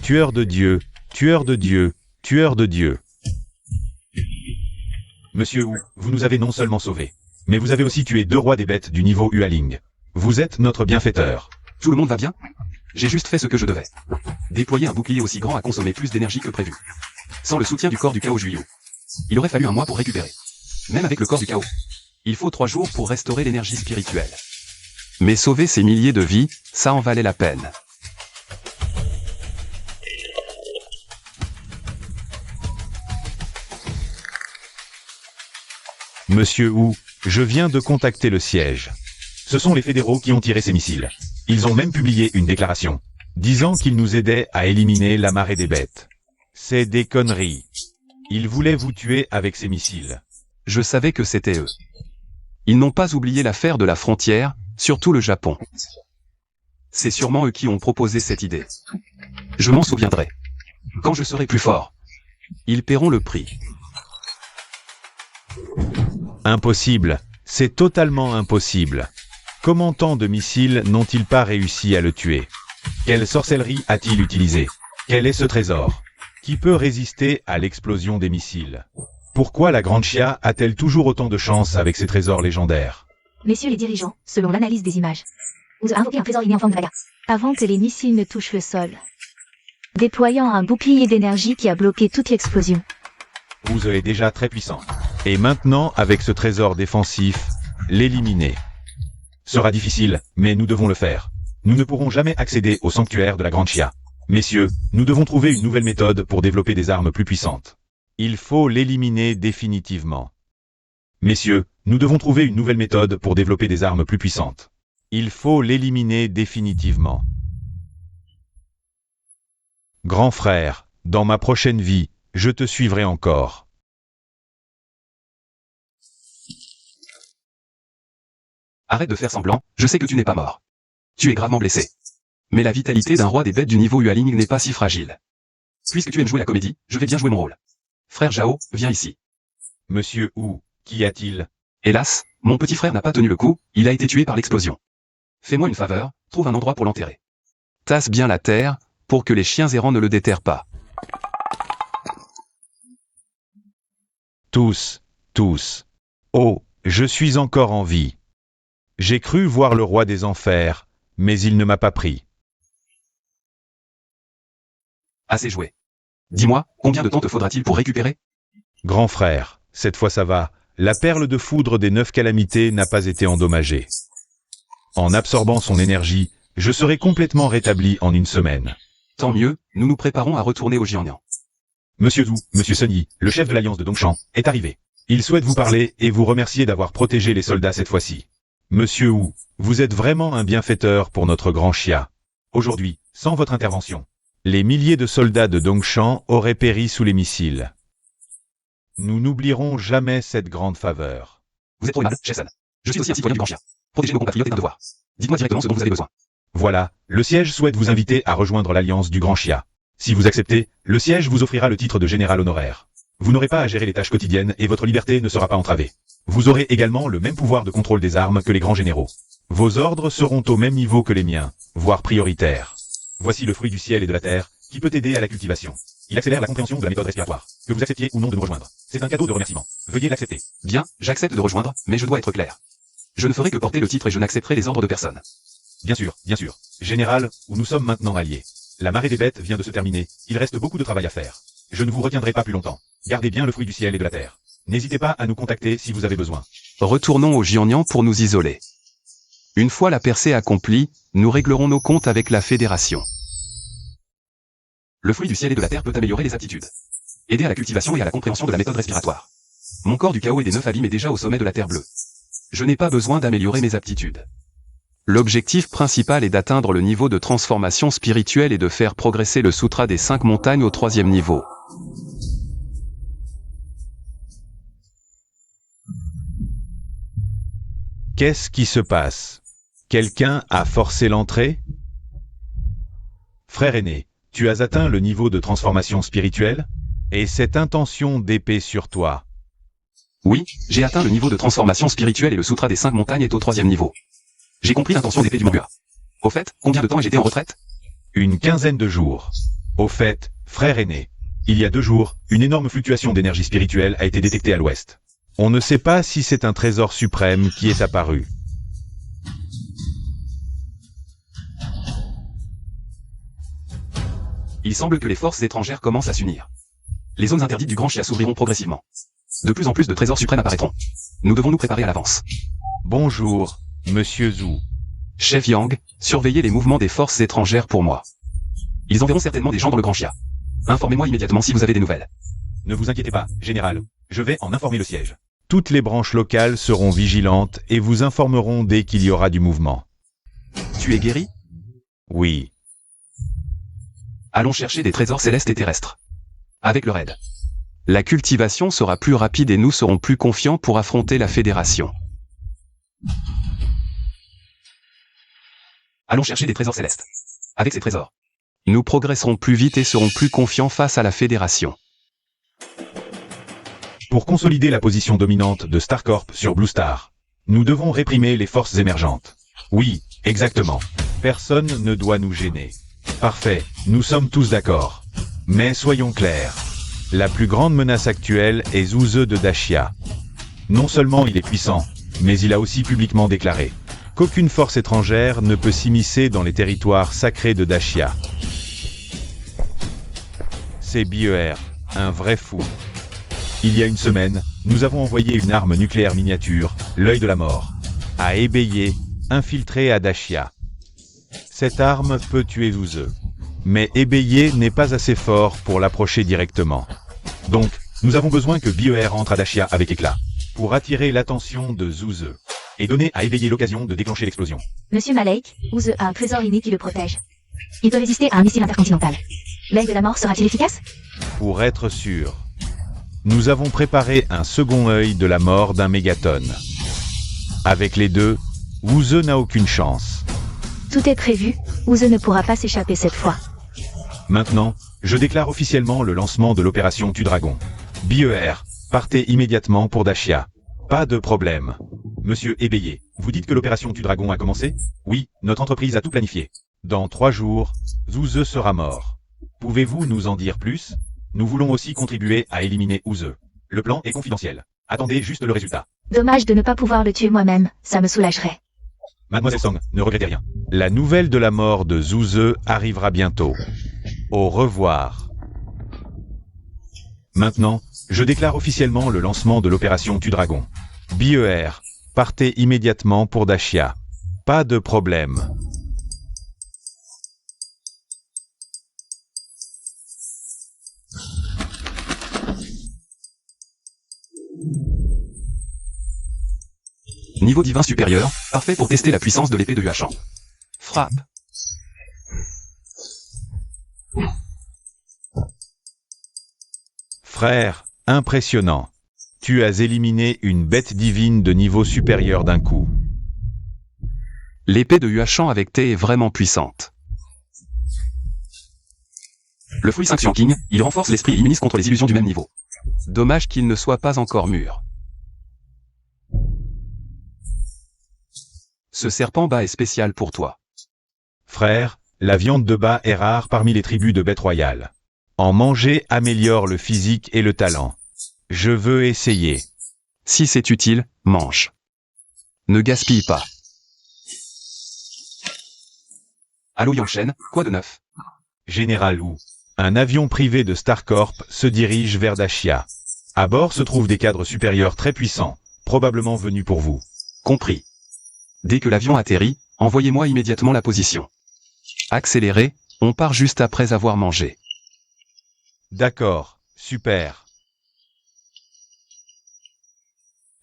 Tueur de Dieu, tueur de Dieu, tueur de Dieu. Monsieur Wu, vous nous avez non seulement sauvés, mais vous avez aussi tué 2 rois des bêtes du niveau Hualing. Vous êtes notre bienfaiteur. Tout le monde va bien? J'ai juste fait ce que je devais. Déployer un bouclier aussi grand a consommé plus d'énergie que prévu. Sans le soutien du corps du chaos Juyu, il aurait fallu un mois pour récupérer. Même avec le corps du chaos, il faut 3 jours pour restaurer l'énergie spirituelle. Mais sauver ces milliers de vies, ça en valait la peine. Monsieur Wu, je viens de contacter le siège. Ce sont les fédéraux qui ont tiré ces missiles. Ils ont même publié une déclaration, disant qu'ils nous aidaient à éliminer la marée des bêtes. C'est des conneries. Ils voulaient vous tuer avec ces missiles. Je savais que c'était eux. Ils n'ont pas oublié l'affaire de la frontière, surtout le Japon. C'est sûrement eux qui ont proposé cette idée. Je m'en souviendrai. Quand je serai plus fort, ils paieront le prix. Impossible, C'est totalement impossible. Comment tant de missiles n'ont-ils pas réussi à le tuer? Quelle sorcellerie a-t-il utilisée? Quel est ce trésor? Qui peut résister à l'explosion des missiles? Pourquoi la Grande Chia a-t-elle toujours autant de chance avec ses trésors légendaires? Messieurs les dirigeants, selon l'analyse des images, vous avez invoqué un trésor inné en forme de baga. Avant que les missiles ne touchent le sol, déployant un bouclier d'énergie qui a bloqué toute l'explosion. Vous êtes déjà très puissant. Et maintenant, avec ce trésor défensif, l'éliminer sera difficile, mais nous devons le faire. Nous ne pourrons jamais accéder au sanctuaire de la Grande Chia. Messieurs, nous devons trouver une nouvelle méthode pour développer des armes plus puissantes. Il faut l'éliminer définitivement. Messieurs, nous devons trouver une nouvelle méthode pour développer des armes plus puissantes. Il faut l'éliminer définitivement. Grand frère, dans ma prochaine vie, je te suivrai encore. Arrête de faire semblant, je sais que tu n'es pas mort. Tu es gravement blessé. Mais la vitalité d'un roi des bêtes du niveau Yualing n'est pas si fragile. Puisque tu aimes jouer la comédie, je vais bien jouer mon rôle. Frère Zhao, viens ici. Monsieur Wu, qu'y a-t-il? Hélas, mon petit frère n'a pas tenu le coup, il a été tué par l'explosion. Fais-moi une faveur, trouve un endroit pour l'enterrer. Tasse bien la terre, pour que les chiens errants ne le déterrent pas. Tous. Oh, je suis encore en vie. J'ai cru voir le roi des enfers, mais il ne m'a pas pris. Assez joué. Dis-moi, combien de temps te faudra-t-il pour récupérer? Grand frère, cette fois ça va, la perle de foudre des 9 calamités n'a pas été endommagée. En absorbant son énergie, je serai complètement rétabli en une semaine. Tant mieux, nous nous préparons à retourner au Jiangnan. Monsieur Zhu, Monsieur Sun Yi, le chef de l'Alliance de Dongshan, est arrivé. Il souhaite vous parler et vous remercier d'avoir protégé les soldats cette fois-ci. Monsieur Wu, vous êtes vraiment un bienfaiteur pour notre grand Chia. Aujourd'hui, sans votre intervention, les milliers de soldats de Dongshan auraient péri sous les missiles. Nous n'oublierons jamais cette grande faveur. Vous êtes trop aimable, Jason. Je suis aussi un citoyen du grand Chia. Protéger nos compatriotes est un devoir. Dites-moi directement ce dont vous avez besoin. Voilà, le siège souhaite vous inviter à rejoindre l'Alliance du Grand Chia. Si vous acceptez, le siège vous offrira le titre de général honoraire. Vous n'aurez pas à gérer les tâches quotidiennes et votre liberté ne sera pas entravée. Vous aurez également le même pouvoir de contrôle des armes que les grands généraux. Vos ordres seront au même niveau que les miens, voire prioritaires. Voici le fruit du ciel et de la terre, qui peut aider à la cultivation. Il accélère la compréhension de la méthode respiratoire. Que vous acceptiez ou non de nous rejoindre. C'est un cadeau de remerciement. Veuillez l'accepter. Bien, j'accepte de rejoindre, mais je dois être clair. Je ne ferai que porter le titre et je n'accepterai les ordres de personne. Bien sûr. Général, où nous sommes maintenant alliés. La marée des bêtes vient de se terminer, il reste beaucoup de travail à faire. Je ne vous retiendrai pas plus longtemps. Gardez bien le fruit du ciel et de la terre. N'hésitez pas à nous contacter si vous avez besoin. Retournons au Jiangnan pour nous isoler. Une fois la percée accomplie, nous réglerons nos comptes avec la Fédération. Le fruit du ciel et de la terre peut améliorer les aptitudes. Aider à la cultivation et à la compréhension de la méthode respiratoire. Mon corps du chaos et des 9 abîmes est déjà au sommet de la terre bleue. Je n'ai pas besoin d'améliorer mes aptitudes. L'objectif principal est d'atteindre le niveau de transformation spirituelle et de faire progresser le Sutra des 5 montagnes au 3e niveau. Qu'est-ce qui se passe? Quelqu'un a forcé l'entrée? Frère aîné, tu as atteint le niveau de transformation spirituelle? Et cette intention d'épée sur toi? Oui, j'ai atteint le niveau de transformation spirituelle et le Sutra des 5 montagnes est au 3e niveau. J'ai compris l'intention d'épée du manga. Au fait, combien de temps ai-je été en retraite? Une quinzaine de jours. Au fait, frère aîné, il y a 2 jours, une énorme fluctuation d'énergie spirituelle a été détectée à l'ouest. On ne sait pas si c'est un trésor suprême qui est apparu. Il semble que les forces étrangères commencent à s'unir. Les zones interdites du Grand Chia s'ouvriront progressivement. De plus en plus de trésors suprêmes apparaîtront. Nous devons nous préparer à l'avance. Bonjour, Monsieur Zhu. Chef Yang, surveillez les mouvements des forces étrangères pour moi. Ils enverront certainement des gens dans le Grand Chia. Informez-moi immédiatement si vous avez des nouvelles. Ne vous inquiétez pas, général. Je vais en informer le siège. Toutes les branches locales seront vigilantes et vous informeront dès qu'il y aura du mouvement. Tu es guéri? Oui. Allons chercher des trésors célestes et terrestres. Avec leur aide. La cultivation sera plus rapide et nous serons plus confiants pour affronter la Fédération. Allons chercher des trésors célestes. Avec ces trésors, nous progresserons plus vite et serons plus confiants face à la Fédération. Pour consolider la position dominante de StarCorp sur Blue Star, Nous devons réprimer les forces émergentes. Oui, exactement. Personne ne doit nous gêner. Parfait, nous sommes tous d'accord. Mais soyons clairs. La plus grande menace actuelle est Zhuze de Dashia. Non seulement il est puissant, mais il a aussi publiquement déclaré qu'aucune force étrangère ne peut s'immiscer dans les territoires sacrés de Dashia. C'est BER, un vrai fou. Il y a une semaine, nous avons envoyé une arme nucléaire miniature, l'œil de la mort, à Ebeye, infiltré à Dashia. Cette arme peut tuer Zhuze. Mais Ebeye n'est pas assez fort pour l'approcher directement. Donc, nous avons besoin que BER entre à Dashia avec éclat, pour attirer l'attention de Zhuze, et donner à Ebeye l'occasion de déclencher l'explosion. Monsieur Malek, Zhuze a un trésor inné qui le protège. Il peut résister à un missile intercontinental. L'œil de la mort sera-t-il efficace? Pour être sûr, nous avons préparé un second œil de la mort d'un mégatonne. Avec les deux, Zhuze n'a aucune chance. Tout est prévu, Zhuze ne pourra pas s'échapper cette fois. Maintenant, je déclare officiellement le lancement de l'opération Tu-Dragon. BER, partez immédiatement pour Dashia. Pas de problème. Monsieur Ebeye, vous dites que l'opération Tu-Dragon a commencé? Oui, notre entreprise a tout planifié. Dans 3 jours, Zhuze sera mort. Pouvez-vous nous en dire plus? Nous voulons aussi contribuer à éliminer Zhuze. Le plan est confidentiel. Attendez juste le résultat. Dommage de ne pas pouvoir le tuer moi-même, ça me soulagerait. Mademoiselle Song, ne regrettez rien. La nouvelle de la mort de Zhuze arrivera bientôt. Au revoir. Maintenant, je déclare officiellement le lancement de l'opération Tu-Dragon. BER, partez immédiatement pour Dashia. Pas de problème. Niveau divin supérieur, parfait pour tester la puissance de l'épée de Yuachan. Frappe. Frère, impressionnant. Tu as éliminé une bête divine de niveau supérieur d'un coup. L'épée de Yuachan avec T est vraiment puissante. Le fruit 5 King, il renforce l'esprit et immunise contre les illusions du même niveau. Dommage qu'il ne soit pas encore mûr. Ce serpent bas est spécial pour toi. Frère, la viande de bas est rare parmi les tribus de bêtes royales. En manger améliore le physique et le talent. Je veux essayer. Si c'est utile, mange. Ne gaspille pas. Allô Yangshen, quoi de neuf? Général Wu. Un avion privé de Starcorp se dirige vers Dashia. À bord se trouvent des cadres supérieurs très puissants, probablement venus pour vous. Compris. Dès que l'avion atterrit, envoyez-moi immédiatement la position. Accélérez, on part juste après avoir mangé. D'accord, super.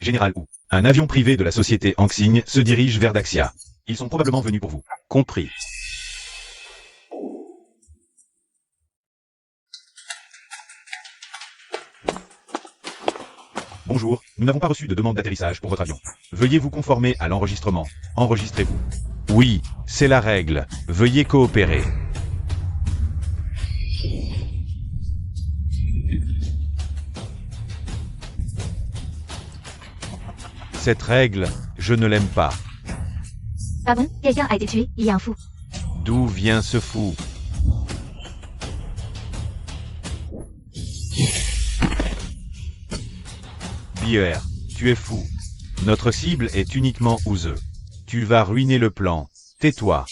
Général Wu. Un avion privé de la société Anxing se dirige vers Daxia. Ils sont probablement venus pour vous. Compris. Bonjour, nous n'avons pas reçu de demande d'atterrissage pour votre avion. Veuillez vous conformer à l'enregistrement. Enregistrez-vous. Oui, c'est la règle. Veuillez coopérer. Cette règle, je ne l'aime pas. Ah bon? Quelqu'un a été tué, il y a un fou. D'où vient ce fou? BER, tu es fou. Notre cible est uniquement Zhuze. Tu vas ruiner le plan. Tais-toi.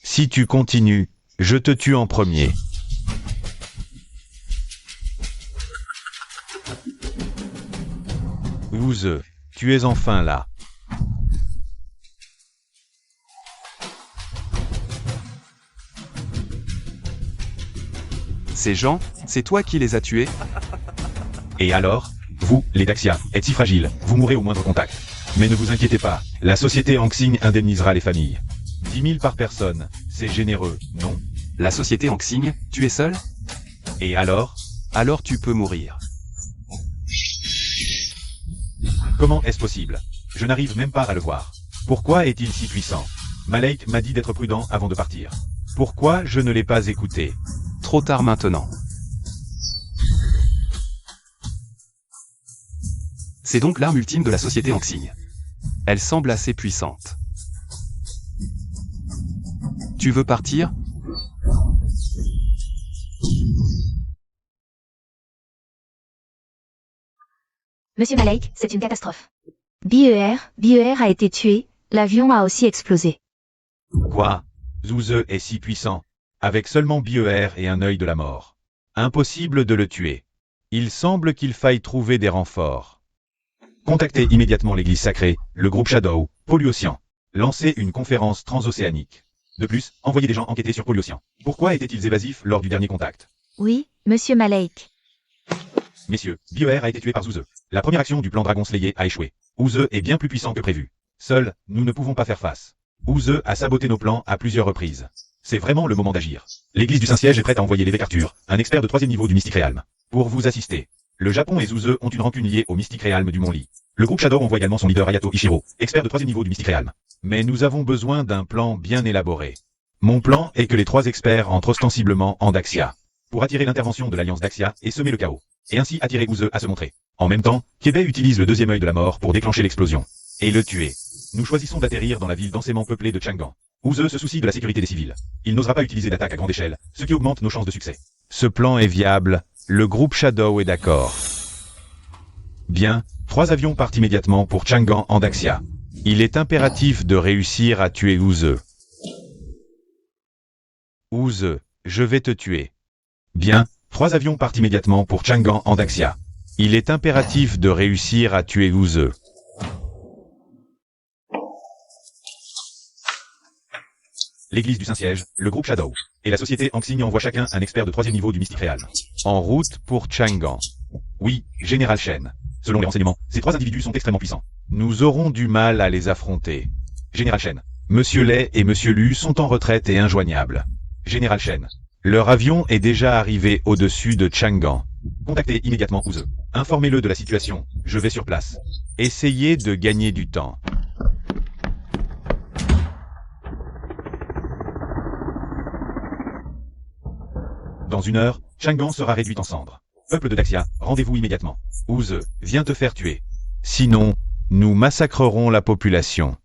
Si tu continues, je te tue en premier. Zhuze, tu es enfin là. Ces gens, c'est toi qui les as tués? Et alors? Vous, les Daxia, êtes si fragiles, vous mourrez au moindre contact. Mais ne vous inquiétez pas, la société Anxing indemnisera les familles. 10 000 par personne, c'est généreux, non? La société Anxing, tu es seul? Et alors? Alors tu peux mourir. Comment est-ce possible? Je n'arrive même pas à le voir. Pourquoi est-il si puissant? Malek m'a dit d'être prudent avant de partir. Pourquoi je ne l'ai pas écouté? Trop tard maintenant. C'est donc l'arme ultime de la société Anxing. Elle semble assez puissante. Tu veux partir? Monsieur Malek, c'est une catastrophe. BER a été tué, l'avion a aussi explosé. Quoi? Zouze est si puissant, avec seulement BER et un œil de la mort. Impossible de le tuer. Il semble qu'il faille trouver des renforts. Contactez immédiatement l'église sacrée, le groupe Shadow, Polluocyan. Lancez une conférence transocéanique. De plus, envoyez des gens enquêter sur Polluocyan. Pourquoi étaient-ils évasifs lors du dernier contact? Oui, Monsieur Malek. Messieurs, BER a été tué par Zouze. La première action du plan Dragon Slayer a échoué. Ouze est bien plus puissant que prévu. Seuls, nous ne pouvons pas faire face. Ouze a saboté nos plans à plusieurs reprises. C'est vraiment le moment d'agir. L'église du Saint-Siège est prête à envoyer l'évêque Arthur, un expert de 3e niveau du Mystique Realm, pour vous assister. Le Japon et Zouze ont une rancune liée au Mystique Realm du Mont-Li. Le groupe Shadow envoie également son leader Ayato Ishiro, expert de 3e niveau du Mystique Realm. Mais nous avons besoin d'un plan bien élaboré. Mon plan est que les 3 experts entrent ostensiblement en Daxia, pour attirer l'intervention de l'Alliance Daxia et semer le chaos, et ainsi attirer Ouze à se montrer. En même temps, Kébé utilise le 2e œil de la mort pour déclencher l'explosion, et le tuer. Nous choisissons d'atterrir dans la ville densément peuplée de Chang'an. Ouze se soucie de la sécurité des civils. Il n'osera pas utiliser d'attaque à grande échelle, ce qui augmente nos chances de succès. Ce plan est viable, le groupe Shadow est d'accord. Bien, 3 avions partent immédiatement pour Chang'an en Daxia. Il est impératif de réussir à tuer Ouze. Ouze, je vais te tuer. Bien, 3 avions partent immédiatement pour Chang'an en Daxia. Il est impératif de réussir à tuer Ouze. L'église du Saint-Siège, le groupe Shadow, et la société Anxing envoient chacun un expert de 3e niveau du Mystique Realm. En route pour Chang'an. Oui, Général Shen. Selon les renseignements, ces 3 individus sont extrêmement puissants. Nous aurons du mal à les affronter. Général Shen. Monsieur Lei et Monsieur Lu sont en retraite et injoignables. Général Shen. Leur avion est déjà arrivé au-dessus de Chang'an. Contactez immédiatement Ouze. Informez-le de la situation, je vais sur place. Essayez de gagner du temps. Dans 1 heure, Chang'an sera réduite en cendres. Peuple de Daxia, rendez-vous immédiatement. Ouze, viens te faire tuer. Sinon, nous massacrerons la population.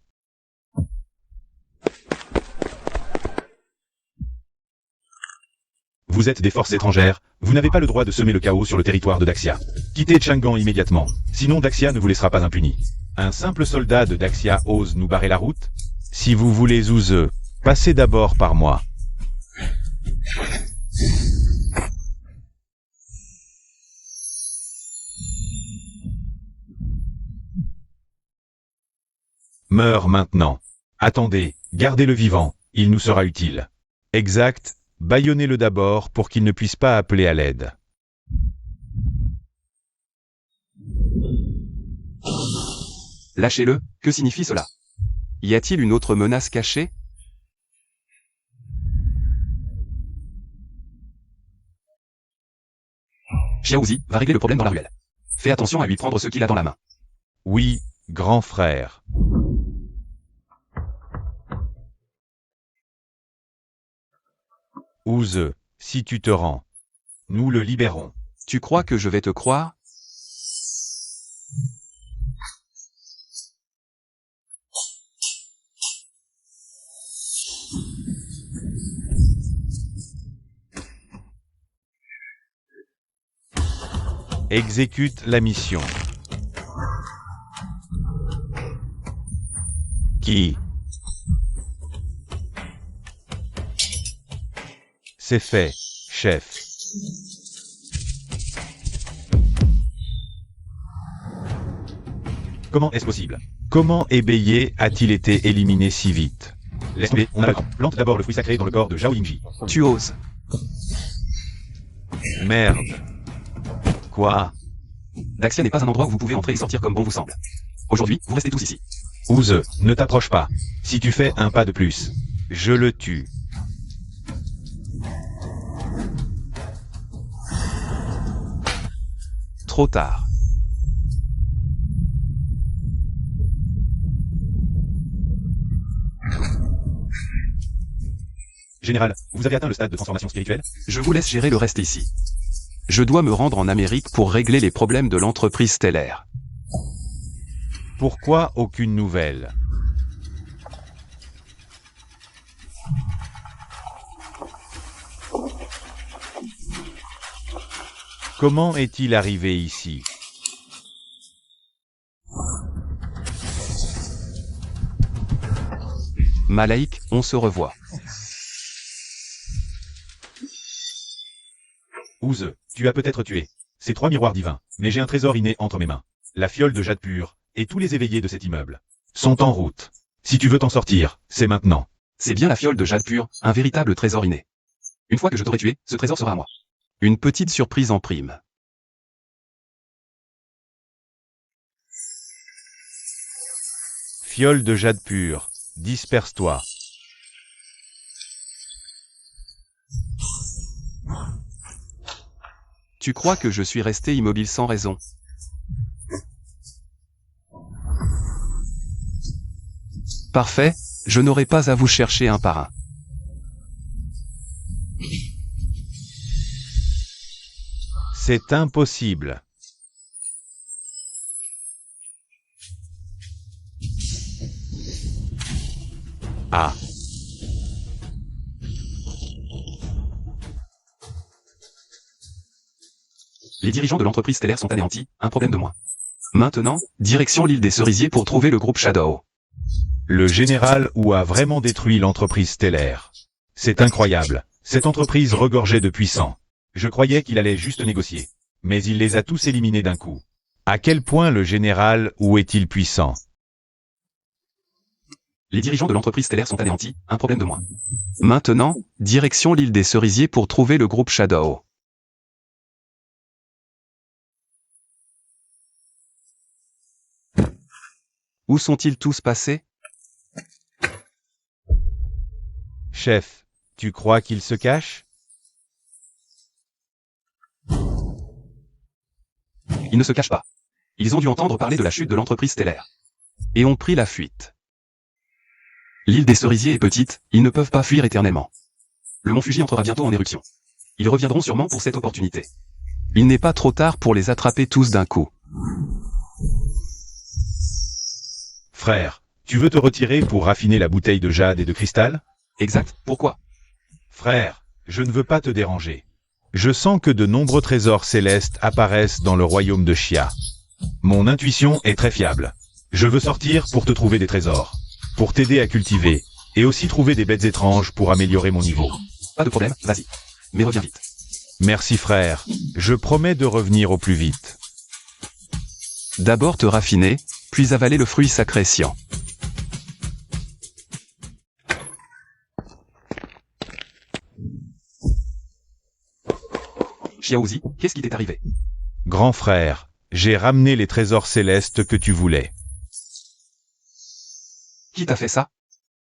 Vous êtes des forces étrangères, vous n'avez pas le droit de semer le chaos sur le territoire de Daxia. Quittez Chang'an immédiatement, sinon Daxia ne vous laissera pas impuni. Un simple soldat de Daxia ose nous barrer la route? Si vous voulez Ouze, passez d'abord par moi. Meurs maintenant. Attendez, gardez-le vivant, il nous sera utile. Exact, bâillonnez-le d'abord pour qu'il ne puisse pas appeler à l'aide. Lâchez-le, que signifie cela? Y a-t-il une autre menace cachée? Xiaozi va régler le problème dans la ruelle. Fais attention à lui prendre ce qu'il a dans la main. Oui, grand frère. Ouze, si tu te rends, nous le libérons. Tu crois que je vais te croire? Exécute la mission. Qui? C'est fait, chef. Comment est-ce possible? Comment Ébeillé a-t-il été éliminé si vite? Laisse tomber, on a le temps. Plante d'abord le fruit sacré dans le corps de Zhao Yingji. Tu oses. Merde. Quoi? Daxia n'est pas un endroit où vous pouvez entrer et sortir comme bon vous semble. Aujourd'hui, vous restez tous ici. Ouze, ne t'approche pas. Si tu fais un pas de plus, je le tue. Trop tard. Général, vous avez atteint le stade de transformation spirituelle? Je vous laisse gérer le reste ici. Je dois me rendre en Amérique pour régler les problèmes de l'entreprise stellaire. Pourquoi aucune nouvelle? Comment est-il arrivé ici? Malaïk, on se revoit. Ouze, tu as peut-être tué ces 3 miroirs divins, mais j'ai un trésor inné entre mes mains. La fiole de jade pur, et tous les éveillés de cet immeuble sont en route. Si tu veux t'en sortir, c'est maintenant. C'est bien la fiole de jade pur, un véritable trésor inné. Une fois que je t'aurai tué, ce trésor sera à moi. Une petite surprise en prime. Fiole de jade pur, disperse-toi. Tu crois que je suis resté immobile sans raison? Parfait, je n'aurai pas à vous chercher un par un. C'est impossible. Ah. Les dirigeants de l'entreprise stellaire sont anéantis, un problème de moins. Maintenant, direction l'île des Cerisiers pour trouver le groupe Shadow. Le général Wu a vraiment détruit l'entreprise stellaire. C'est incroyable. Cette entreprise regorgeait de puissants. Je croyais qu'il allait juste négocier. Mais il les a tous éliminés d'un coup. À quel point le général Wu est-il puissant? Les dirigeants de l'entreprise stellaire sont anéantis, un problème de moins. Maintenant, direction l'île des Cerisiers pour trouver le groupe Shadow. Où sont-ils tous passés? Chef, tu crois qu'ils se cachent? Ils ne se cachent pas. Ils ont dû entendre parler de la chute de l'entreprise stellaire. Et ont pris la fuite. L'île des Cerisiers est petite, ils ne peuvent pas fuir éternellement. Le mont Fuji entrera bientôt en éruption. Ils reviendront sûrement pour cette opportunité. Il n'est pas trop tard pour les attraper tous d'un coup. Frère, tu veux te retirer pour raffiner la bouteille de jade et de cristal? Exact, pourquoi? Frère, je ne veux pas te déranger. Je sens que de nombreux trésors célestes apparaissent dans le royaume de Xia. Mon intuition est très fiable. Je veux sortir pour te trouver des trésors, pour t'aider à cultiver, et aussi trouver des bêtes étranges pour améliorer mon niveau. Pas de problème, vas-y. Mais reviens vite. Merci frère, je promets de revenir au plus vite. D'abord te raffiner, puis avaler le fruit sacré Xian. Xiaozi, qu'est-ce qui t'est arrivé? Grand frère, j'ai ramené les trésors célestes que tu voulais. Qui t'a fait ça?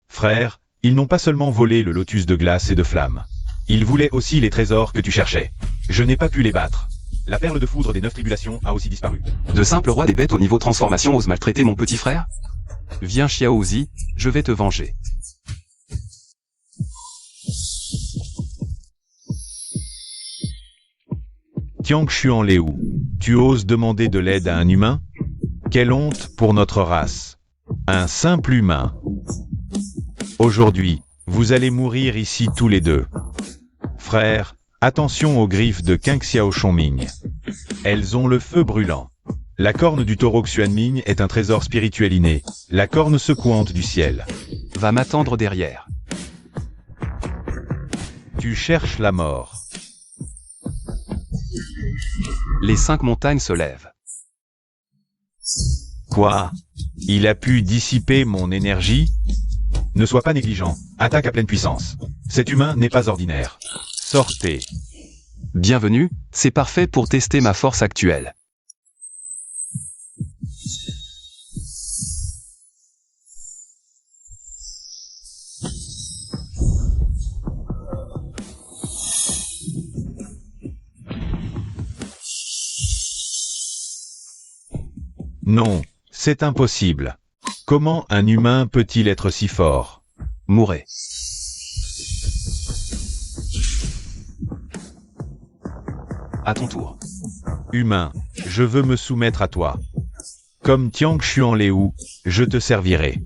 Frère, ils n'ont pas seulement volé le lotus de glace et de flamme. Ils voulaient aussi les trésors que tu cherchais. Je n'ai pas pu les battre. La perle de foudre des 9 tribulations a aussi disparu. De simples rois des bêtes au niveau transformation osent maltraiter mon petit frère? Viens Xiaozi, je vais te venger. Tiangxuan Liu, tu oses demander de l'aide à un humain? Quelle honte pour notre race. Un simple humain. Aujourd'hui, vous allez mourir ici tous les deux. Frère, attention aux griffes de Kang Xiao Chongming. Elles ont le feu brûlant. La corne du taureau Xuanming est un trésor spirituel inné, la corne secouante du ciel. Va m'attendre derrière. Tu cherches la mort. Les 5 montagnes se lèvent. Quoi? Il a pu dissiper mon énergie? Ne sois pas négligent, attaque à pleine puissance. Cet humain n'est pas ordinaire. Sortez. Bienvenue, c'est parfait pour tester ma force actuelle. Non, c'est impossible. Comment un humain peut-il être si fort? Mourez. À ton tour. Humain, je veux me soumettre à toi. Comme Tiang Xuanléu, je te servirai.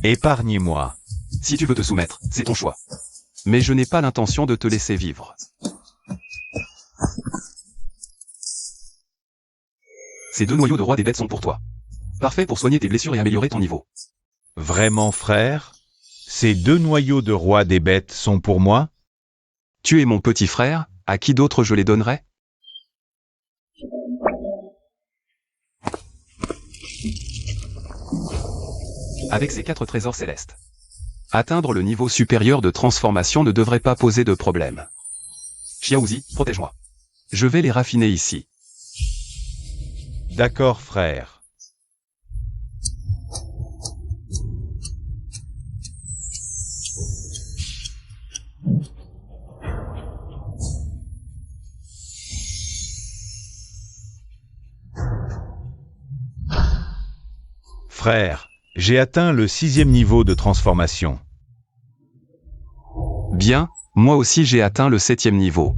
Épargnez-moi. Si tu veux te soumettre, c'est ton choix. Mais je n'ai pas l'intention de te laisser vivre. Ces 2 noyaux de roi des bêtes sont pour toi. Parfait pour soigner tes blessures et améliorer ton niveau. Vraiment, frère? Ces 2 noyaux de roi des bêtes sont pour moi? Tu es mon petit frère, à qui d'autre je les donnerais? Avec ces 4 trésors célestes. Atteindre le niveau supérieur de transformation ne devrait pas poser de problème. Xiaozi, protège-moi. Je vais les raffiner ici. D'accord, frère. Frère, j'ai atteint le 6e niveau de transformation. Bien, moi aussi j'ai atteint le 7e niveau.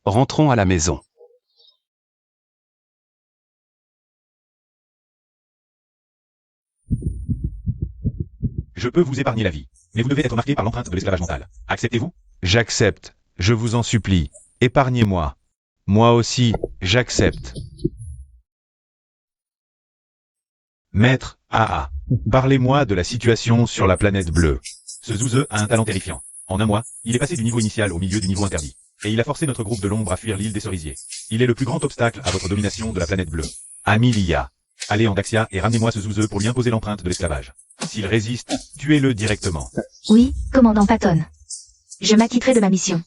Rentrons à la maison. Je peux vous épargner la vie, mais vous devez être marqué par l'empreinte de l'esclavage mental. Acceptez-vous? J'accepte. Je vous en supplie. Épargnez-moi. Moi aussi, j'accepte. Maître AA, parlez-moi de la situation sur la planète bleue. Ce Zouzeux a un talent terrifiant. En un mois, il est passé du niveau initial au milieu du niveau interdit. Et il a forcé notre groupe de l'ombre à fuir l'île des cerisiers. Il est le plus grand obstacle à votre domination de la planète bleue. Amelia, allez en Daxia et ramenez-moi ce Zouzeux pour lui imposer l'empreinte de l'esclavage. S'il résiste, tuez-le directement. Oui, commandant Patton. Je m'acquitterai de ma mission.